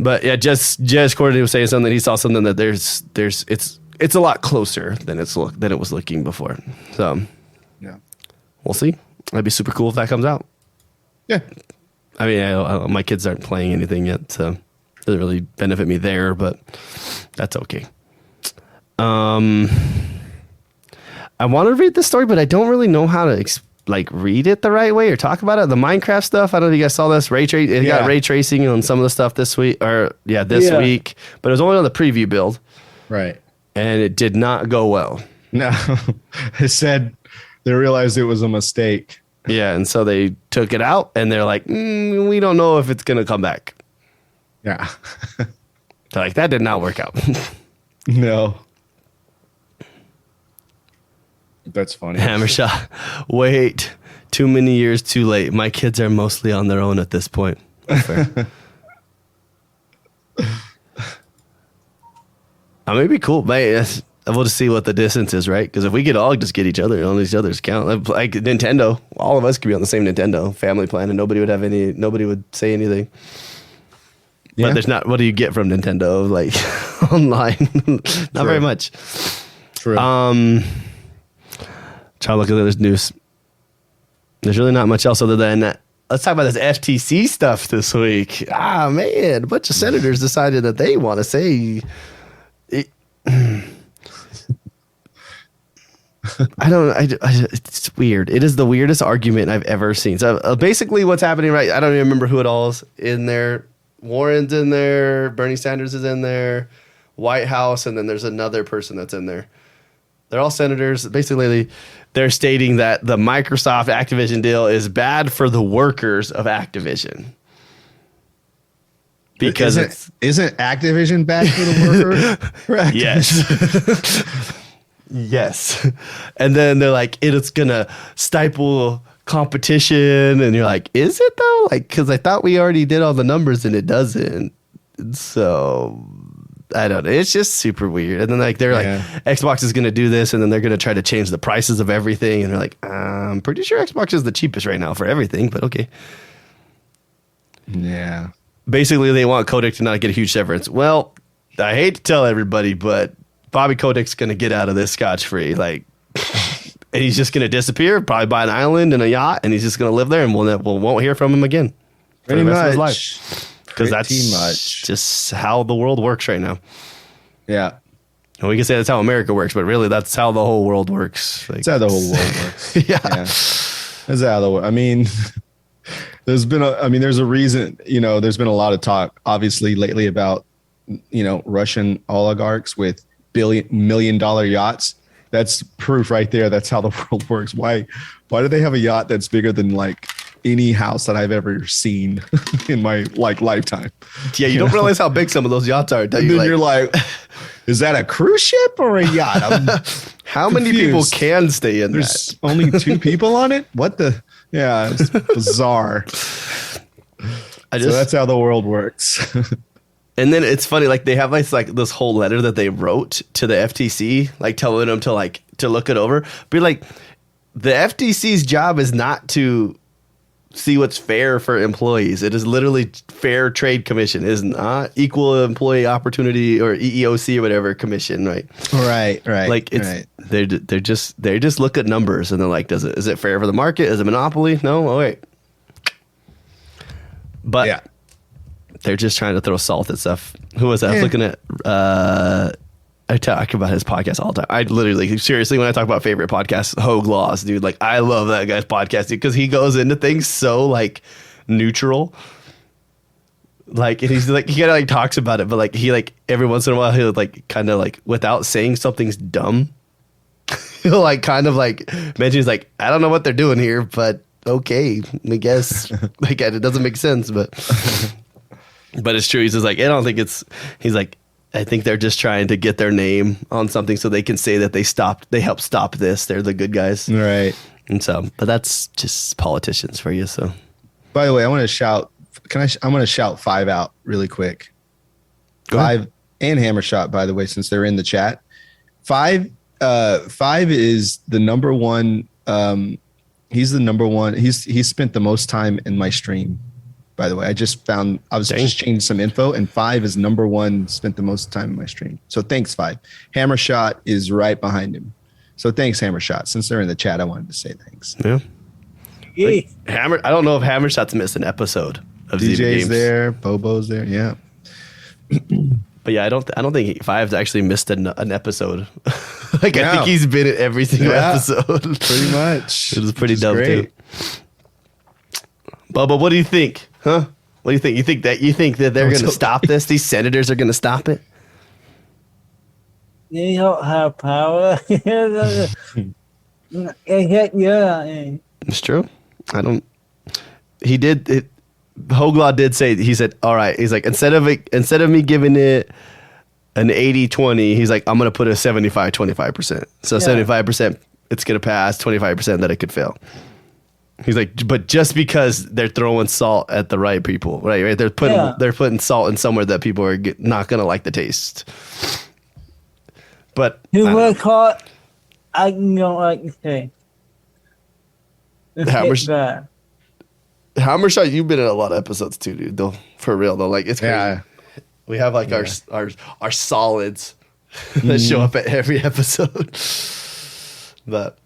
But yeah, just Courtney was saying something. He saw something that it's a lot closer than it was looking before. So. Yeah, we'll see. That'd be super cool if that comes out. Yeah, I mean, my kids aren't playing anything yet, so it doesn't really benefit me there, but that's okay. I want to read this story, but I don't really know how to read it the right way or talk about it. The Minecraft stuff. I don't know if you guys saw this. It got ray tracing on some of the stuff this week, this week, but it was only on the preview build, right? And it did not go well. No, it said. They realized it was a mistake. Yeah, and so they took it out, and they're like, we don't know if it's going to come back. Yeah. They're like, that did not work out. No. That's funny. Hammershaw, wait, too many years too late. My kids are mostly on their own at this point. Fair. I mean, it'd be cool. We'll just see what the distance is, right? Because if we could all just get each other on each other's account, like Nintendo, all of us could be on the same Nintendo family plan, and nobody would say anything. Yeah. But there's not. What do you get from Nintendo, like online? Not very much. True. Try to look at this news. There's really not much else other than let's talk about this FTC stuff this week. Man, a bunch of senators decided that they want to say. It's weird. It is the weirdest argument I've ever seen. So basically what's happening, right? I don't even remember who it all is in there. Warren's in there. Bernie Sanders is in there. White House. And then there's another person that's in there. They're all senators. Basically, they're stating that the Microsoft Activision deal is bad for the workers of Activision. Because isn't Activision bad for the worker? Yes. Yes. And then they're like, it's going to stifle competition. And you're like, is it though? Like, because I thought we already did all the numbers and it doesn't. So I don't know. It's just super weird. And then they're like, Xbox is going to do this. And then they're going to try to change the prices of everything. And they're like, I'm pretty sure Xbox is the cheapest right now for everything, but okay. Yeah. Basically, they want Kotick to not get a huge severance. Well, I hate to tell everybody, but Bobby Kotick's going to get out of this scotch-free. Like, and he's just going to disappear, probably buy an island and a yacht, and he's just going to live there, and we won't hear from him again. Pretty much. Because that's just how the world works right now. Yeah. And we can say that's how America works, but really that's how the whole world works. That's how the whole world works. Yeah. That's how the world. I mean, there's a reason, there's been a lot of talk, obviously, lately about, Russian oligarchs with million-dollar yachts. That's proof right there. That's how the world works. Why do they have a yacht that's bigger than like any house that I've ever seen in my lifetime? Yeah, you don't realize how big some of those yachts are. Then you're like, is that a cruise ship or a yacht? How many people can stay in There's only 2 people on it? What the? Yeah, it's bizarre. So that's how the world works. And then it's funny, like they have like this whole letter that they wrote to the FTC, like telling them to look it over. But like the FTC's job is not to see what's fair for employees. It is literally Fair Trade Commission. It is not Equal Employee Opportunity or EEOC or whatever commission, right? Right. Like it's they just look at numbers and they're like, is it fair for the market? Is it monopoly? No. Oh wait. But yeah. They're just trying to throw salt at stuff. Who was that? I was looking at. I talk about his podcast all the time. I literally, seriously, when I talk about favorite podcasts, Hogue Laws, dude. Like, I love that guy's podcast because he goes into things so like neutral. Like, and he's like, he kind of like talks about it, but like he like every once in a while he'll like kind of like without saying something's dumb, he'll like kind of like mention he's like, I don't know what they're doing here, but okay, I guess like it doesn't make sense, but. But it's true. He's just like, I don't think he's like, I think they're just trying to get their name on something so they can say that they helped stop this. They're the good guys. Right. And so, but that's just politicians for you. So, by the way, I want to shout, I'm going to shout 5 out really quick. Go 5 ahead. And Hammershot, by the way, since they're in the chat. 5 is the number one. He's the number one. He's spent the most time in my stream. By the way, I just changing some info, and 5 is number one, spent the most time in my stream. So thanks, 5. Hammershot is right behind him. So thanks, Hammershot. Since they're in the chat, I wanted to say thanks. Yeah. Like, I don't know if Hammershot's missed an episode of DJ's Zyba Games. there, Bobo's there, yeah. But yeah, I don't think 5's actually missed an episode. Like No. I think he's been in every single episode. Pretty much. It was pretty Which is dumb great. too. Bubba, what do you think? Huh? What do you think? You think that they're going to stop this? These senators are going to stop it? They don't have power. It's true. I don't. He did. Hoglaw did say. He said, "All right." He's like, instead of me giving it an 80-20, he's like, I'm going to put a 75-25%. So 75%, it's going to pass. 25% that it could fail. He's like, but just because they're throwing salt at the right people, right? They're putting salt in somewhere that people are not going to like the taste. But You were caught. I don't like to say. Hammershot, you've been in a lot of episodes too, dude. Though, for real though, like it's crazy. Yeah. We have like our solids that show up at every episode. But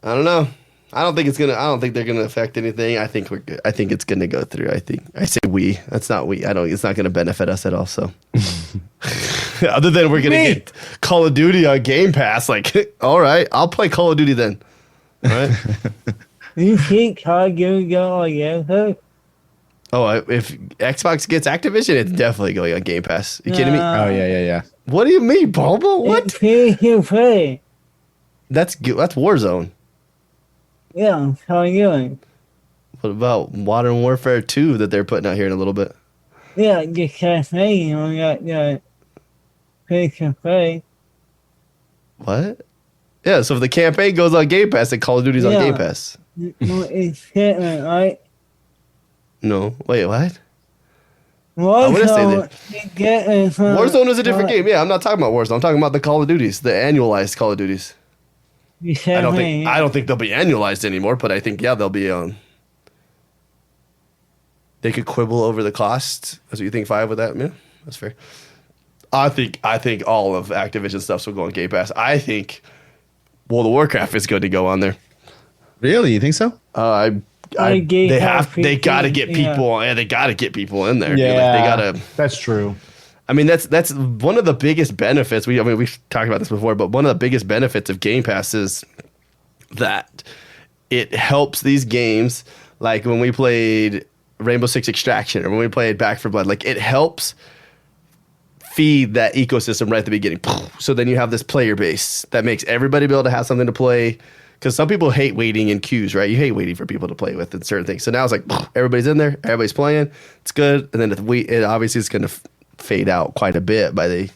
I don't know. I don't think they're gonna affect anything. I think we're good. I think it's gonna go through. I say we. That's not we. It's not gonna benefit us at all. So other than we're gonna get Call of Duty on Game Pass, like, all right, I'll play Call of Duty then. All right. You think Call of Duty go on Game Pass? Oh, if Xbox gets Activision, it's definitely going on Game Pass. You kidding me? Oh yeah. What do you mean, Bobo? What? It's free to play. That's Warzone. Yeah, Call of Duty. What about Modern Warfare 2 that they're putting out here in a little bit? Yeah, the campaign on that free to play. What? Yeah, so if the campaign goes on Game Pass, then Call of Duty's on Game Pass. Well, it's different, right? No. Wait, what? Warzone Warzone is a different game. Yeah, I'm not talking about Warzone. I'm talking about the Call of Duties, the annualized Call of Duties. I don't think they'll be annualized anymore, but I think they'll be on. They could quibble over the cost. That's what you think 5 with that? Yeah, that's fair. I think all of Activision stuff will go on Game Pass. I think World of Warcraft is going to go on there. Really? You think so? They got to get people. Yeah, they got to get people in there. Yeah, dude. Like, they got to. That's true. I mean, that's one of the biggest benefits. We've talked about this before, but one of the biggest benefits of Game Pass is that it helps these games. Like when we played Rainbow Six Extraction or when we played Back 4 Blood, like it helps feed that ecosystem right at the beginning. So then you have this player base that makes everybody be able to have something to play. Because some people hate waiting in queues, right? You hate waiting for people to play with and certain things. So now it's like everybody's in there, everybody's playing, it's good. And then it obviously is going to fade out quite a bit by the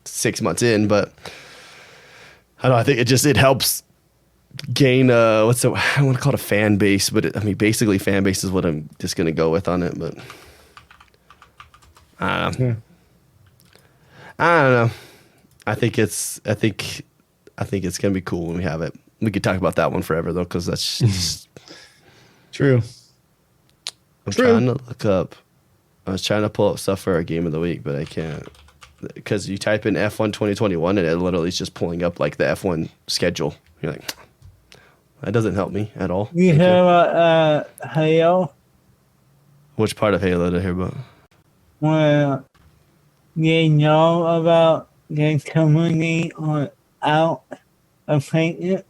6 months in. But I don't know. I think it helps gain I want to call it a fan base, but basically fan base is what I'm just going to go with on it. But I don't know. I don't know. I think it's gonna be cool when we have it. We could talk about that one forever though, because that's just True. I'm trying to look up. I was trying to pull up stuff for our game of the week, but I can't because you type in F1 2021 and it literally is just pulling up like the F1 schedule. You're like, that doesn't help me at all. You hear about Halo? Which part of Halo did I hear about? Where they know about the community on out of painting.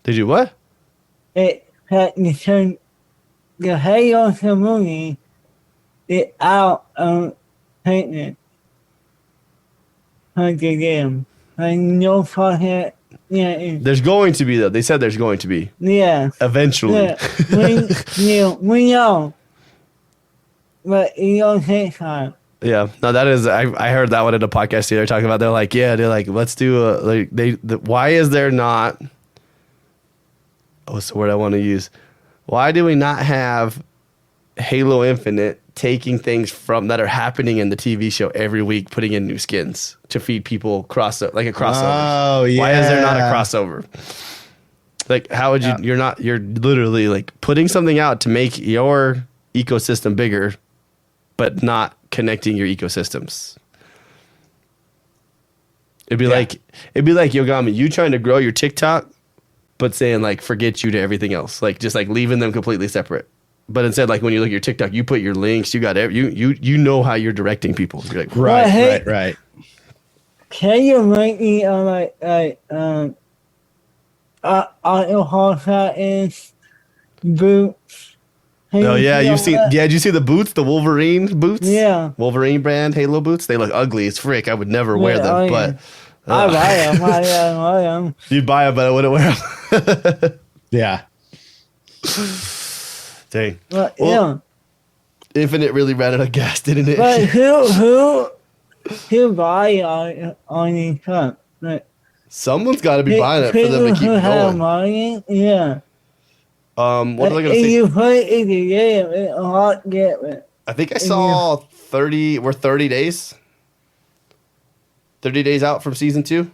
Did you what? It had the Halo community is out of painting for the game. And no fucking There's going to be though. They said there's going to be. Yeah. Eventually. Yeah. We know. But it don't take time. Yeah, no, that is. I heard that one in a podcast too. They're talking about. They're like, let's do a why is there not? What's the word I want to use? Why do we not have Halo Infinite taking things from that are happening in the TV show every week, putting in new skins to feed people a crossover? Oh yeah. Why is there not a crossover? Like, how would you? Yeah. You're literally like putting something out to make your ecosystem bigger, but not connecting your ecosystems. It'd be like Yogomi, you trying to grow your TikTok, but saying like forget you to everything else, like just like leaving them completely separate. But instead, like when you look at your TikTok, you put your links, you got you know how you're directing people. You're like, right. Can you make me alcohol is boots? Oh yeah, did you see the boots, the Wolverine boots? Yeah. Wolverine brand Halo boots. They look ugly as frick. I would never wear them, but I buy them. You'd buy them, but I wouldn't wear them. Yeah. Dang. But, well, Infinite really ran out of gas, didn't it? But who buy on these cups? Like, someone's got to be buying it for them to keep going. Money? Yeah. What was I gonna say? If you play it in the game, it's a hot get it. I think I saw 30. We're 30 days. 30 days out from season 2.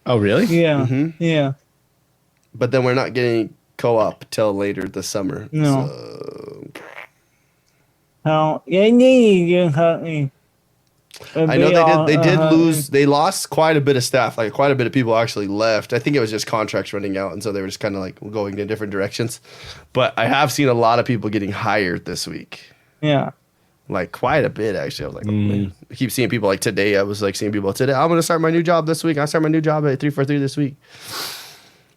Oh really? Yeah. Mm-hmm. Yeah. But then we're not getting co-op till later this summer. No. So. They need to do something. I know they did lose. They lost quite a bit of staff. Like quite a bit of people actually left. I think it was just contracts running out, and so they were just kind of like going in different directions. But I have seen a lot of people getting hired this week. Yeah. Like quite a bit actually. I was like, oh, man. I keep seeing people like today. I was like seeing people today. I'm gonna start my new job this week. I start my new job at 343 this week.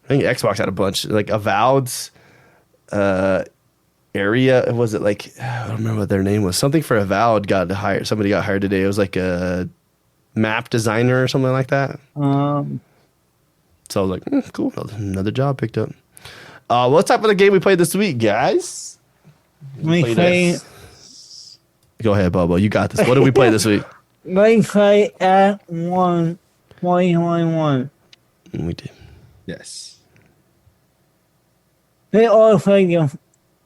I think Xbox had a bunch like Avowed's area. Was it like I don't remember what their name was. Something for Avowed got hired. Somebody got hired today. It was like a map designer or something like that. So I was like, cool. Another job picked up. Let's talk about the game we played this week, guys. We played. Go ahead, Bobo. You got this. What did we play this week? We played Ep109. 2021. We did. Yes. They all played the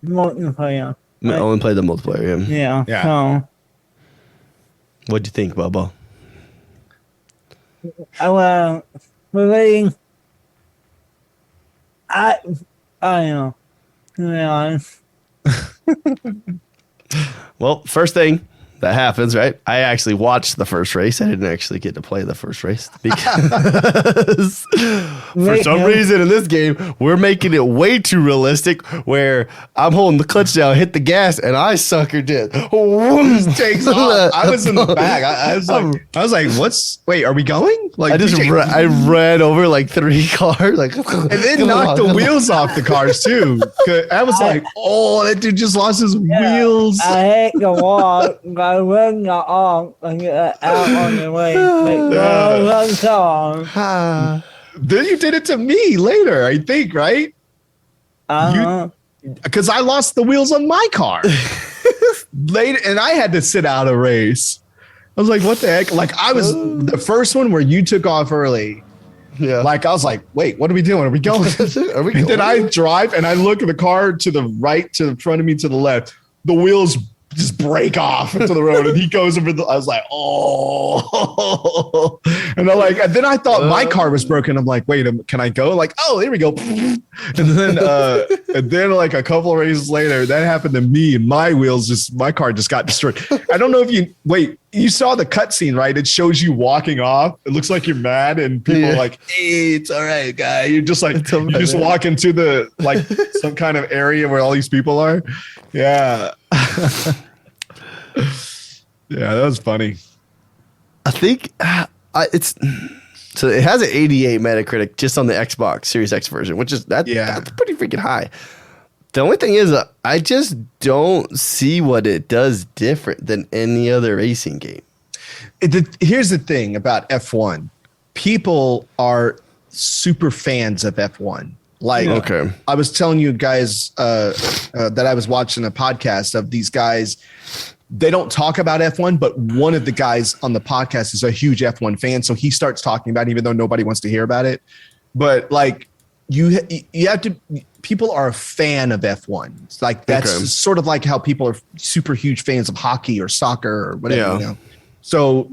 multiplayer. I only played the multiplayer. Yeah. So, what'd you think, Bobo? really, I don't know. To be honest. Well, first thing that happens, right? I actually watched the first race. I didn't actually get to play the first race because for some reason in this game, we're making it way too realistic where I'm holding the clutch down, hit the gas, and I suckered it. Takes off. I was in the back. I was like, wait, are we going? Like I ran over like 3 cars, like, and then knocked the wheels off the cars too. I was like, oh, that dude just lost his wheels. I hate the wall. I run off and get out on the way. Then you did it to me later, I think, right? Because I lost the wheels on my car later, and I had to sit out a race. I was like, what the heck? Like I was the first one where you took off early. Yeah. Like I was like, wait, what are we doing? Are we going? Are we going? Then I drive and I look at the car to the right, to the front of me, to the left. The wheels just break off into the road, and he goes over I was like, oh, and then I thought my car was broken. I'm like, wait, can I go? Like, oh, here we go. And then like a couple of races later, that happened to me, and my car just got destroyed. I don't know if you saw the cutscene, right? It shows you walking off. It looks like you're mad, and people are like, hey, it's all right, guy. You're just like, you just walk into the like some kind of area where all these people are. Yeah. Yeah, that was funny. I think it has an 88 Metacritic just on the Xbox Series X version, which is that's pretty freaking high. The only thing is, I just don't see what it does different than any other racing game. Here's the thing about F1. People are super fans of F1. Like, okay. I was telling you guys that I was watching a podcast of these guys. They don't talk about F1, but one of the guys on the podcast is a huge F1 fan. So he starts talking about it, even though nobody wants to hear about it. But like you have to, people are a fan of F1. It's like that's sort of like how people are super huge fans of hockey or soccer or whatever. You know? So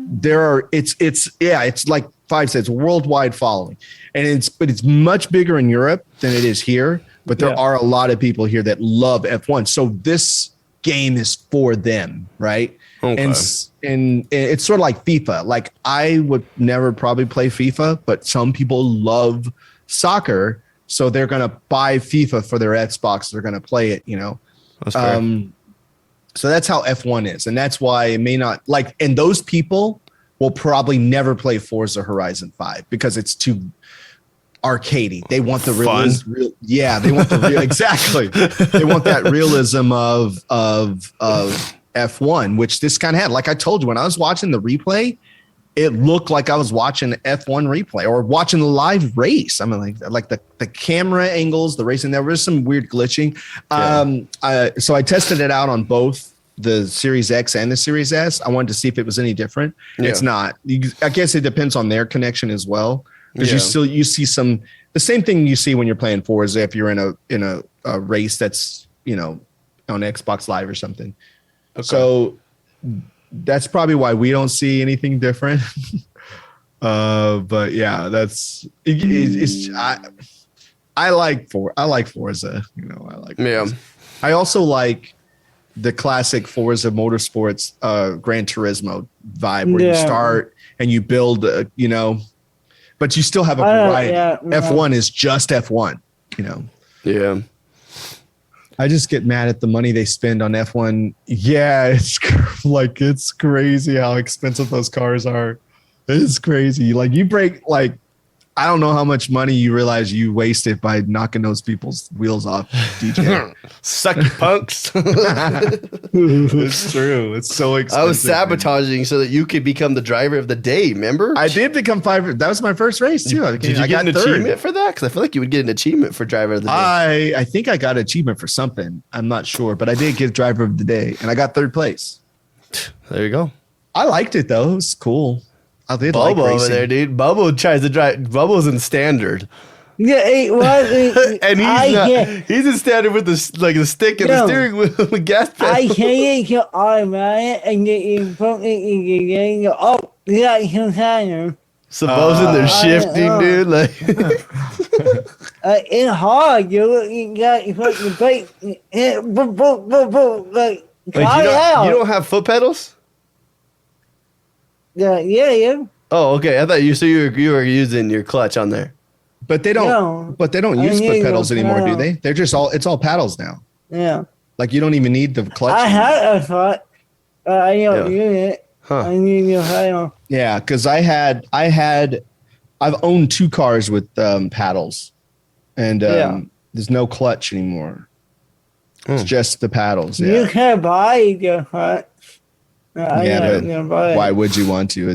it's like Five says, worldwide following, and it's much bigger in Europe than it is here. But there are a lot of people here that love F1. So this game is for them, right? Okay. And it's sort of like FIFA. Like I would never probably play FIFA, but some people love soccer, so they're gonna buy FIFA for their Xbox. They're gonna play it, you know. That's so that's how F1 is, and that's why it may not like. And those people will probably never play Forza Horizon 5 because it's too arcadey. They want the realism. They want the real exactly. They want that realism of F1, which this kind of had. Like I told you, when I was watching the replay, it looked like I was watching F1 replay or watching a live race. I mean, like the camera angles, the racing. There was some weird glitching. So I tested it out on both the Series X and the Series S. I wanted to see if it was any different. It's not. I guess it depends on their connection as well. Because you see the same thing you see when you're playing Forza if you're in a race that's, you know, on Xbox Live or something. Okay. So that's probably why we don't see anything different. But yeah, I like Forza. You know, I like Forza. I also like the classic Forza Motorsports Gran Turismo vibe where you start and you build, you know. But you still have a variety. F1 is just F1, you know. Yeah. I just get mad at the money they spend on F1. Yeah, it's crazy how expensive those cars are. It's crazy. Like you break I don't know how much money you realize you wasted by knocking those people's wheels off, DJ. Suck you punks. It's true. It's so expensive. I was sabotaging so that you could become the driver of the day, remember? I did become 5. That was my first race, too. Did you get an achievement for that? Because I feel like you would get an achievement for driver of the day. I think I got an achievement for something. I'm not sure, but I did get driver of the day, and I got 3rd place. There you go. I liked it, though. It was cool. I did Bobo like over there, dude. Bobo tries to drive. Bobo's in standard. Yeah, and he's in standard with the stick and the steering wheel with gas pedal. I can't get automatic and get you put it in the game. Oh, yeah, container. Supposing they're shifting, dude. Like it's hard. You got you put the brake. You don't have foot pedals? Yeah. Oh, okay. I thought you were using your clutch on there. But they don't. No, but they don't use foot pedals anymore, do they? They're just it's all paddles now. Yeah. Like you don't even need the clutch. I had a foot. I don't use it. Huh. I need your pedal. Yeah, because I've owned 2 cars with paddles, and there's no clutch anymore. It's just the paddles. You can buy your clutch. Why would you want to?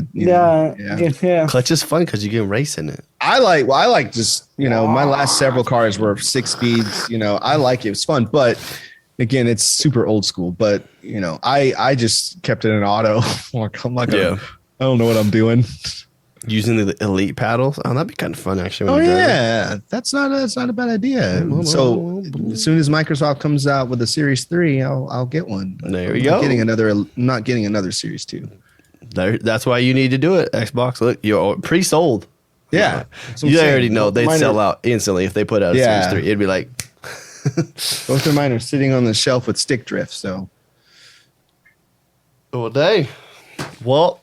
Clutch is fun because you can race in it. I like just, you know, my last several cars were 6 speeds. You know, I like it. It's fun, but again, it's super old school. But you know, I just kept it in auto. I'm like, I don't know what I'm doing. Using the elite paddles. Oh, that'd be kind of fun actually. Oh when you're driving. yeah, that's not a bad idea. So as soon as Microsoft comes out with the Series 3, I'll get one. There we go. Not getting another Series 2. That's why you need to do it. Xbox, look, you're pre-sold. Yeah, You already know they'd sell out instantly if they put out a Series 3. It'd be like both of mine are sitting on the shelf with stick drift. So, all day. Well,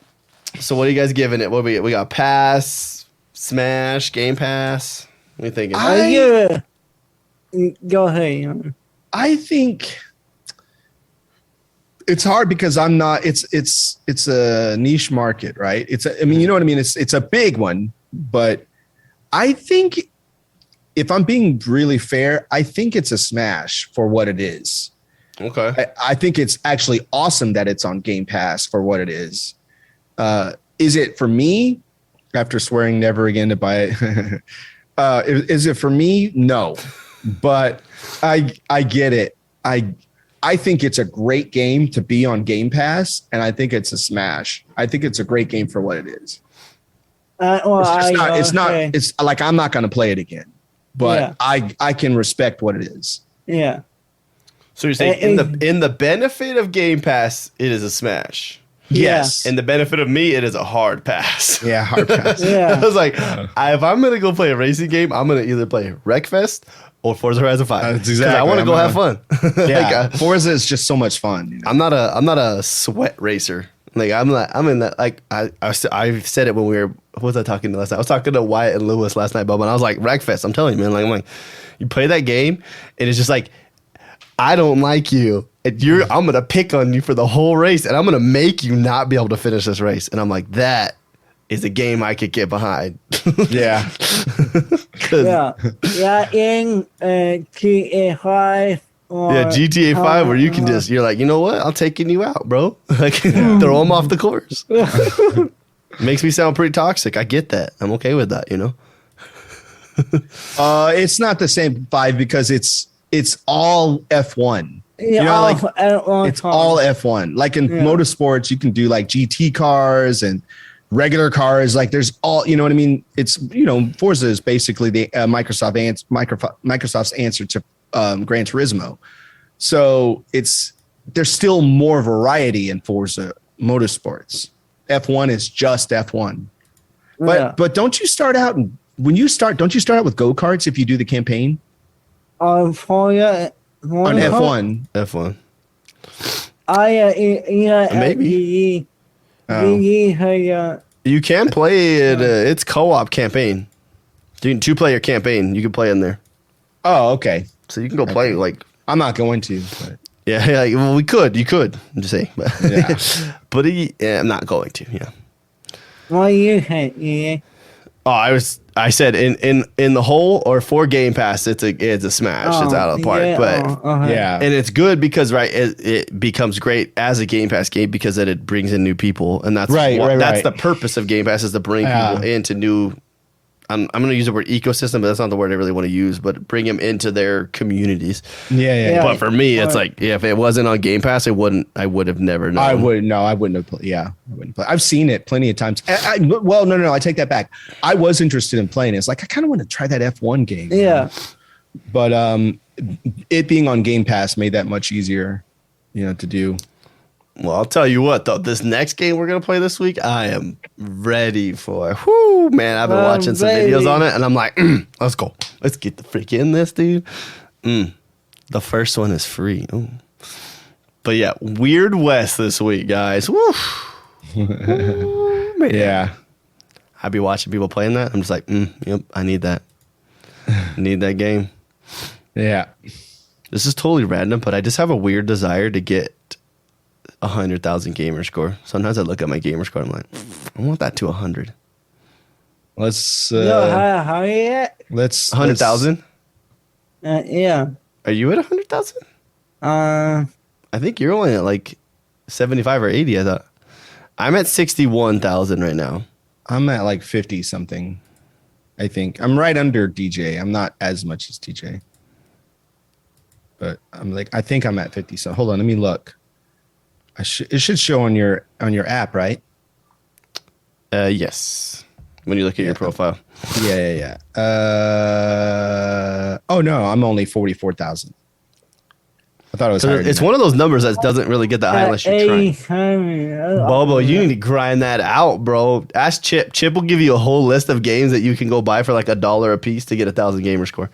so what are you guys giving it? What we got? Pass, Smash, Game Pass. What are you thinking? I give it. Go ahead. I think it's hard because I'm not. It's a niche market, right? I mean, you know what I mean. It's a big one, but I think if I'm being really fair, I think it's a Smash for what it is. Okay. I think it's actually awesome that it's on Game Pass for what it is. Is it for me? After swearing never again to buy it, is it for me? No, but I get it. I think it's a great game to be on Game Pass, and I think it's a smash. I think it's a great game for what it is. It's like I'm not going to play it again, but I can respect what it is. Yeah. So you're saying in the benefit of Game Pass, it is a smash. Yes. In the benefit of me, it is a hard pass. Yeah, hard pass. Yeah. I was like, if I'm going to go play a racing game, I'm going to either play Wreckfest or Forza Horizon 5. That's exactly. I want to go have fun. Yeah. Forza is just so much fun. You know? I'm not a sweat racer. Like I'm in that. Like I said it when we were. What was I talking to last night? I was talking to Wyatt and Lewis last night, Bob, and I was like, Wreckfest. I'm telling you, man. I'm like, you play that game, and it's just like, I don't like you. And I'm gonna pick on you for the whole race, and I'm gonna make you not be able to finish this race. And I'm like, that is a game I could get behind. Yeah. Yeah. In GTA 5. Yeah, GTA 5, where you can you're like, you know what? I'm taking you out, bro. Like, throw them off the course. Makes me sound pretty toxic. I get that. I'm okay with that, you know? It's not the same 5 because it's all F1. Yeah, you know, like it's all F1. Like in motorsports, you can do like GT cars and regular cars. Like there's all, you know what I mean? It's, you know, Forza is basically the Microsoft's answer to Gran Turismo. So there's still more variety in Forza Motorsports. F1 is just F1. But don't you start out don't you start out with go-karts if you do the campaign? Forza on F1. F1. Maybe. You can play it. It's co-op campaign. You can 2-player campaign. You can play in there. Oh, okay. So you can go play like. I'm not going to. But. Yeah. Well, we could. You could. I'm just saying. But, but I'm not going to. Yeah. What do you think? Yeah. Oh, I said in the whole or for Game Pass, it's a smash. It's out of the park. Yeah, and it's good because it becomes great as a Game Pass game because then it brings in new people, and that's that's the purpose of Game Pass is to bring people into new. I'm going to use the word ecosystem, but that's not the word I really want to use. But bring them into their communities. Yeah. But for me, it's like if it wasn't on Game Pass, I would have never known. I wouldn't have played. Yeah, I wouldn't play. I've seen it plenty of times. No, I take that back. I was interested in playing it. It's like I kind of want to try that F1 game. Yeah, but it being on Game Pass made that much easier, to do. Well, I'll tell you what, though. This next game we're going to play this week, I am ready for. Whoo, man, I've been watching some videos on it, and I'm like, let's go. Let's get the freak in this, dude. The first one is free. Ooh. But, yeah, Weird West this week, guys. Woo. Ooh, yeah. I'd be watching people playing that. I'm just like, yep, I need that. I need that game. Yeah. This is totally random, but I just have a weird desire to get 100,000 gamer score. Sometimes I look at my gamer score. I'm like, I want that to 100. Let's. how are you at? Let's 100,000. Yeah. Are you at 100,000? I think you're only at like 75 or 80. I thought I'm at 61,000 right now. I'm at like 50 something. I think I'm right under DJ. I'm not as much as DJ, but I think I'm at 50. So hold on, let me look. It should show on your app, right? Yes. when you look at your profile. Yeah. Oh no, I'm only 44,000. I thought it was higher. It's one of those numbers that doesn't really get that high unless you're trying. Bobo, you need to grind that out, bro. Ask Chip. Chip will give you a whole list of games that you can go buy for like $1 a piece to get 1,000 gamer score.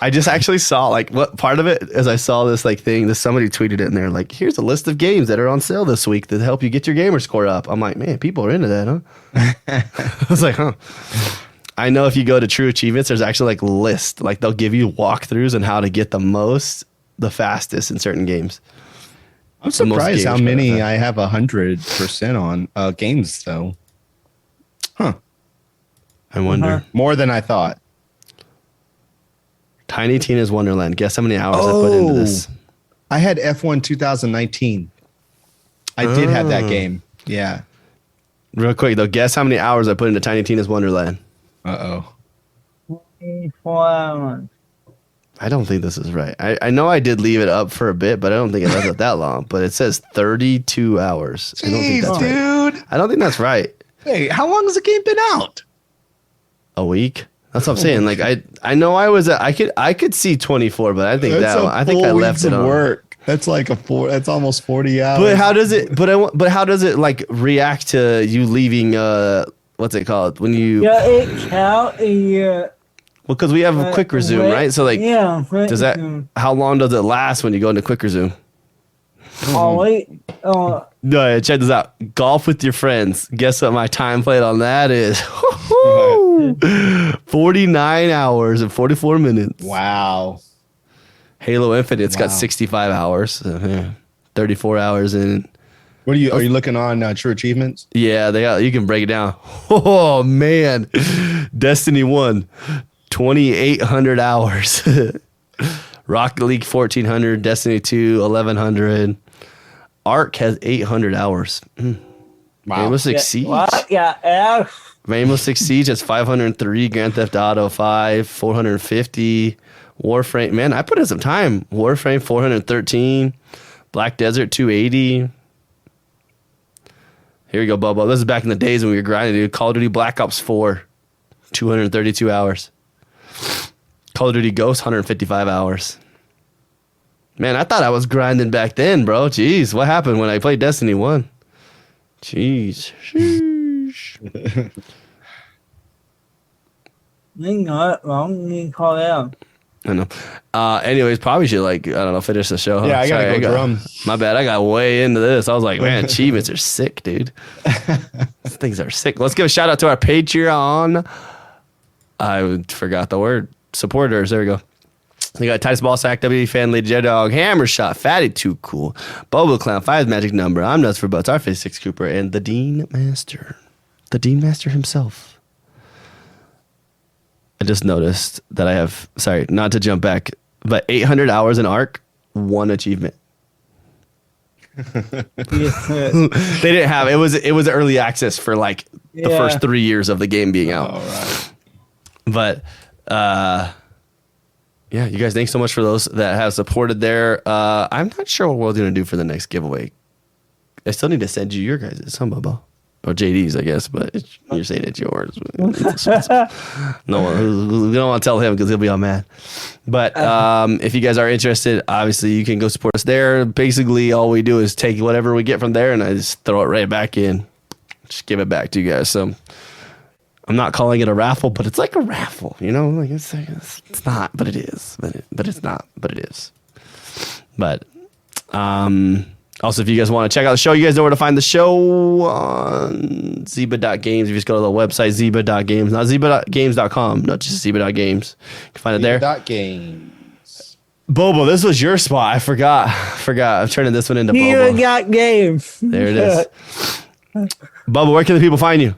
I just actually saw like what part of it is I saw this like thing that somebody tweeted it in there like, here's a list of games that are on sale this week that help you get your gamer score up. I'm like, man, people are into that, huh? I was like, huh. I know if you go to True Achievements, there's actually like lists, like they'll give you walkthroughs on how to get the fastest in certain games. I'm surprised how many I have 100% on games though. Huh. I wonder. More than I thought. Tiny Tina's Wonderland. Guess how many hours I put into this? I had F1 2019. I did have that game. Yeah. Real quick though, guess how many hours I put into Tiny Tina's Wonderland? 24 hours. I don't think this is right. I know I did leave it up for a bit, but I don't think it was up that long. But it says 32 hours. Jeez, I don't think that's dude. right. I don't think that's right. Hey, how long has the game been out? A week? That's what I'm saying. Like I know I was I could see 24, but I think I left it on work. That's like that's almost 40 hours. But how does it how does it like react to you leaving what's it called? When you it count well, because we have a quick resume, right? So like does that how long does it last when you go into quick resume? Oh wait. No, check this out. Golf with your friends. Guess what my time played on that is? 49 hours and 44 minutes. Wow. Halo Infinite's got 65 hours. So, yeah, 34 hours in. What are you looking on True Achievements? Yeah, you can break it down. Oh man. Destiny 1, 2,800 hours. Rocket League 1,400, Destiny 2, 1,100. Ark has 800 hours. Wow. Rainbow Six Siege. Rainbow Six Siege has 503. Grand Theft Auto 5, 450. Warframe, man, I put in some time. Warframe 413. Black Desert 280. Here we go, Bobo. This is back in the days when we were grinding, dude. Call of Duty Black Ops 4, 232 hours. Call of Duty Ghost, 155 hours. Man, I thought I was grinding back then, bro. Jeez, what happened when I played Destiny 1? Jeez. Sheesh. I know. Anyways, probably should finish the show. Huh? Yeah, I gotta go drum. My bad. I got way into this. I was like, man, achievements are sick, dude. These things are sick. Let's give a shout out to our Patreon. I forgot the word. Supporters. There we go. We got Titus Ballsack, WD Fan, Lady J-Dog, Hammer Shot, Fatty Too Cool, BoboDaClown, 5's Magic Number, I'm Nuts for Butts, R56 Cooper, and the Dean Master. The Dean Master himself. I just noticed that I have, sorry, not to jump back, but 800 hours in Ark, 1 achievement. They didn't have, it was early access for like the first 3 years of the game being out. All right. But, yeah, you guys, thanks so much for those that have supported there. I'm not sure what we're going to do for the next giveaway. I still need to send you your guys' some Bobo. Or JD's, I guess, but you're saying it's yours. No, we don't want to tell him because he'll be all mad. But if you guys are interested, obviously you can go support us there. Basically, all we do is take whatever we get from there and I just throw it right back in. Just give it back to you guys. So I'm not calling it a raffle, but it's like a raffle, you know? Like it's not, but it is. But it's not, but it is. But also, if you guys want to check out the show, you guys know where to find the show on Zyba.games. If you just go to the website, Zyba.games, not Zyba.games.com, not just Zyba.games. You can find it there. Zyba.games. Bobo, this was your spot. I forgot. I'm turning this one into Bobo. Zyba.games. There it is. Bobo, where can the people find you?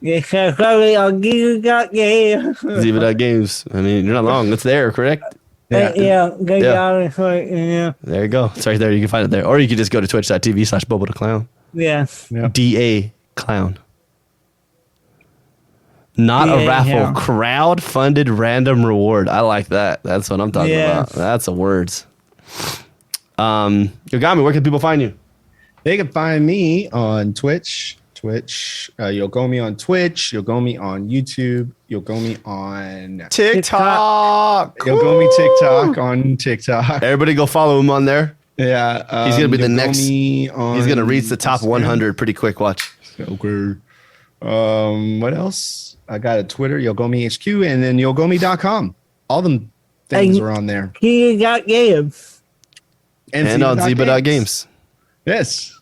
Zyba.games. I mean, you're not wrong. It's there, correct? There you go. It's right there. You can find it there. Or you can just go to twitch.tv/BoboDaClown. Yeah. DA-Clown. Not a raffle. Crowd-funded random reward. I like that. That's what I'm talking about. That's the words. Yogomi, where can people find you? They can find me on Twitch, Twitch. Yogomi on Twitch. Yogomi on YouTube. Yogomi on TikTok. Yogomi TikTok on TikTok. Everybody go follow him on there. Yeah. He's gonna be the next. Yogomi He's gonna on reach the top Instagram. 100 pretty quick. Watch. Okay. What else? I got a Twitter, Yogomi HQ, and then Yogomi.com. All them things are on there. He got games. And on Zyba.games. Yes.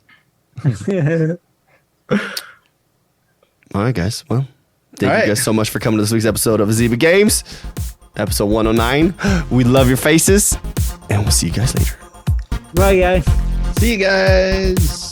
All right, guys. Well, thank you guys so much for coming to this week's episode of Zyba Games, episode 109. We love your faces, and we'll see you guys later. Bye, guys. See you guys.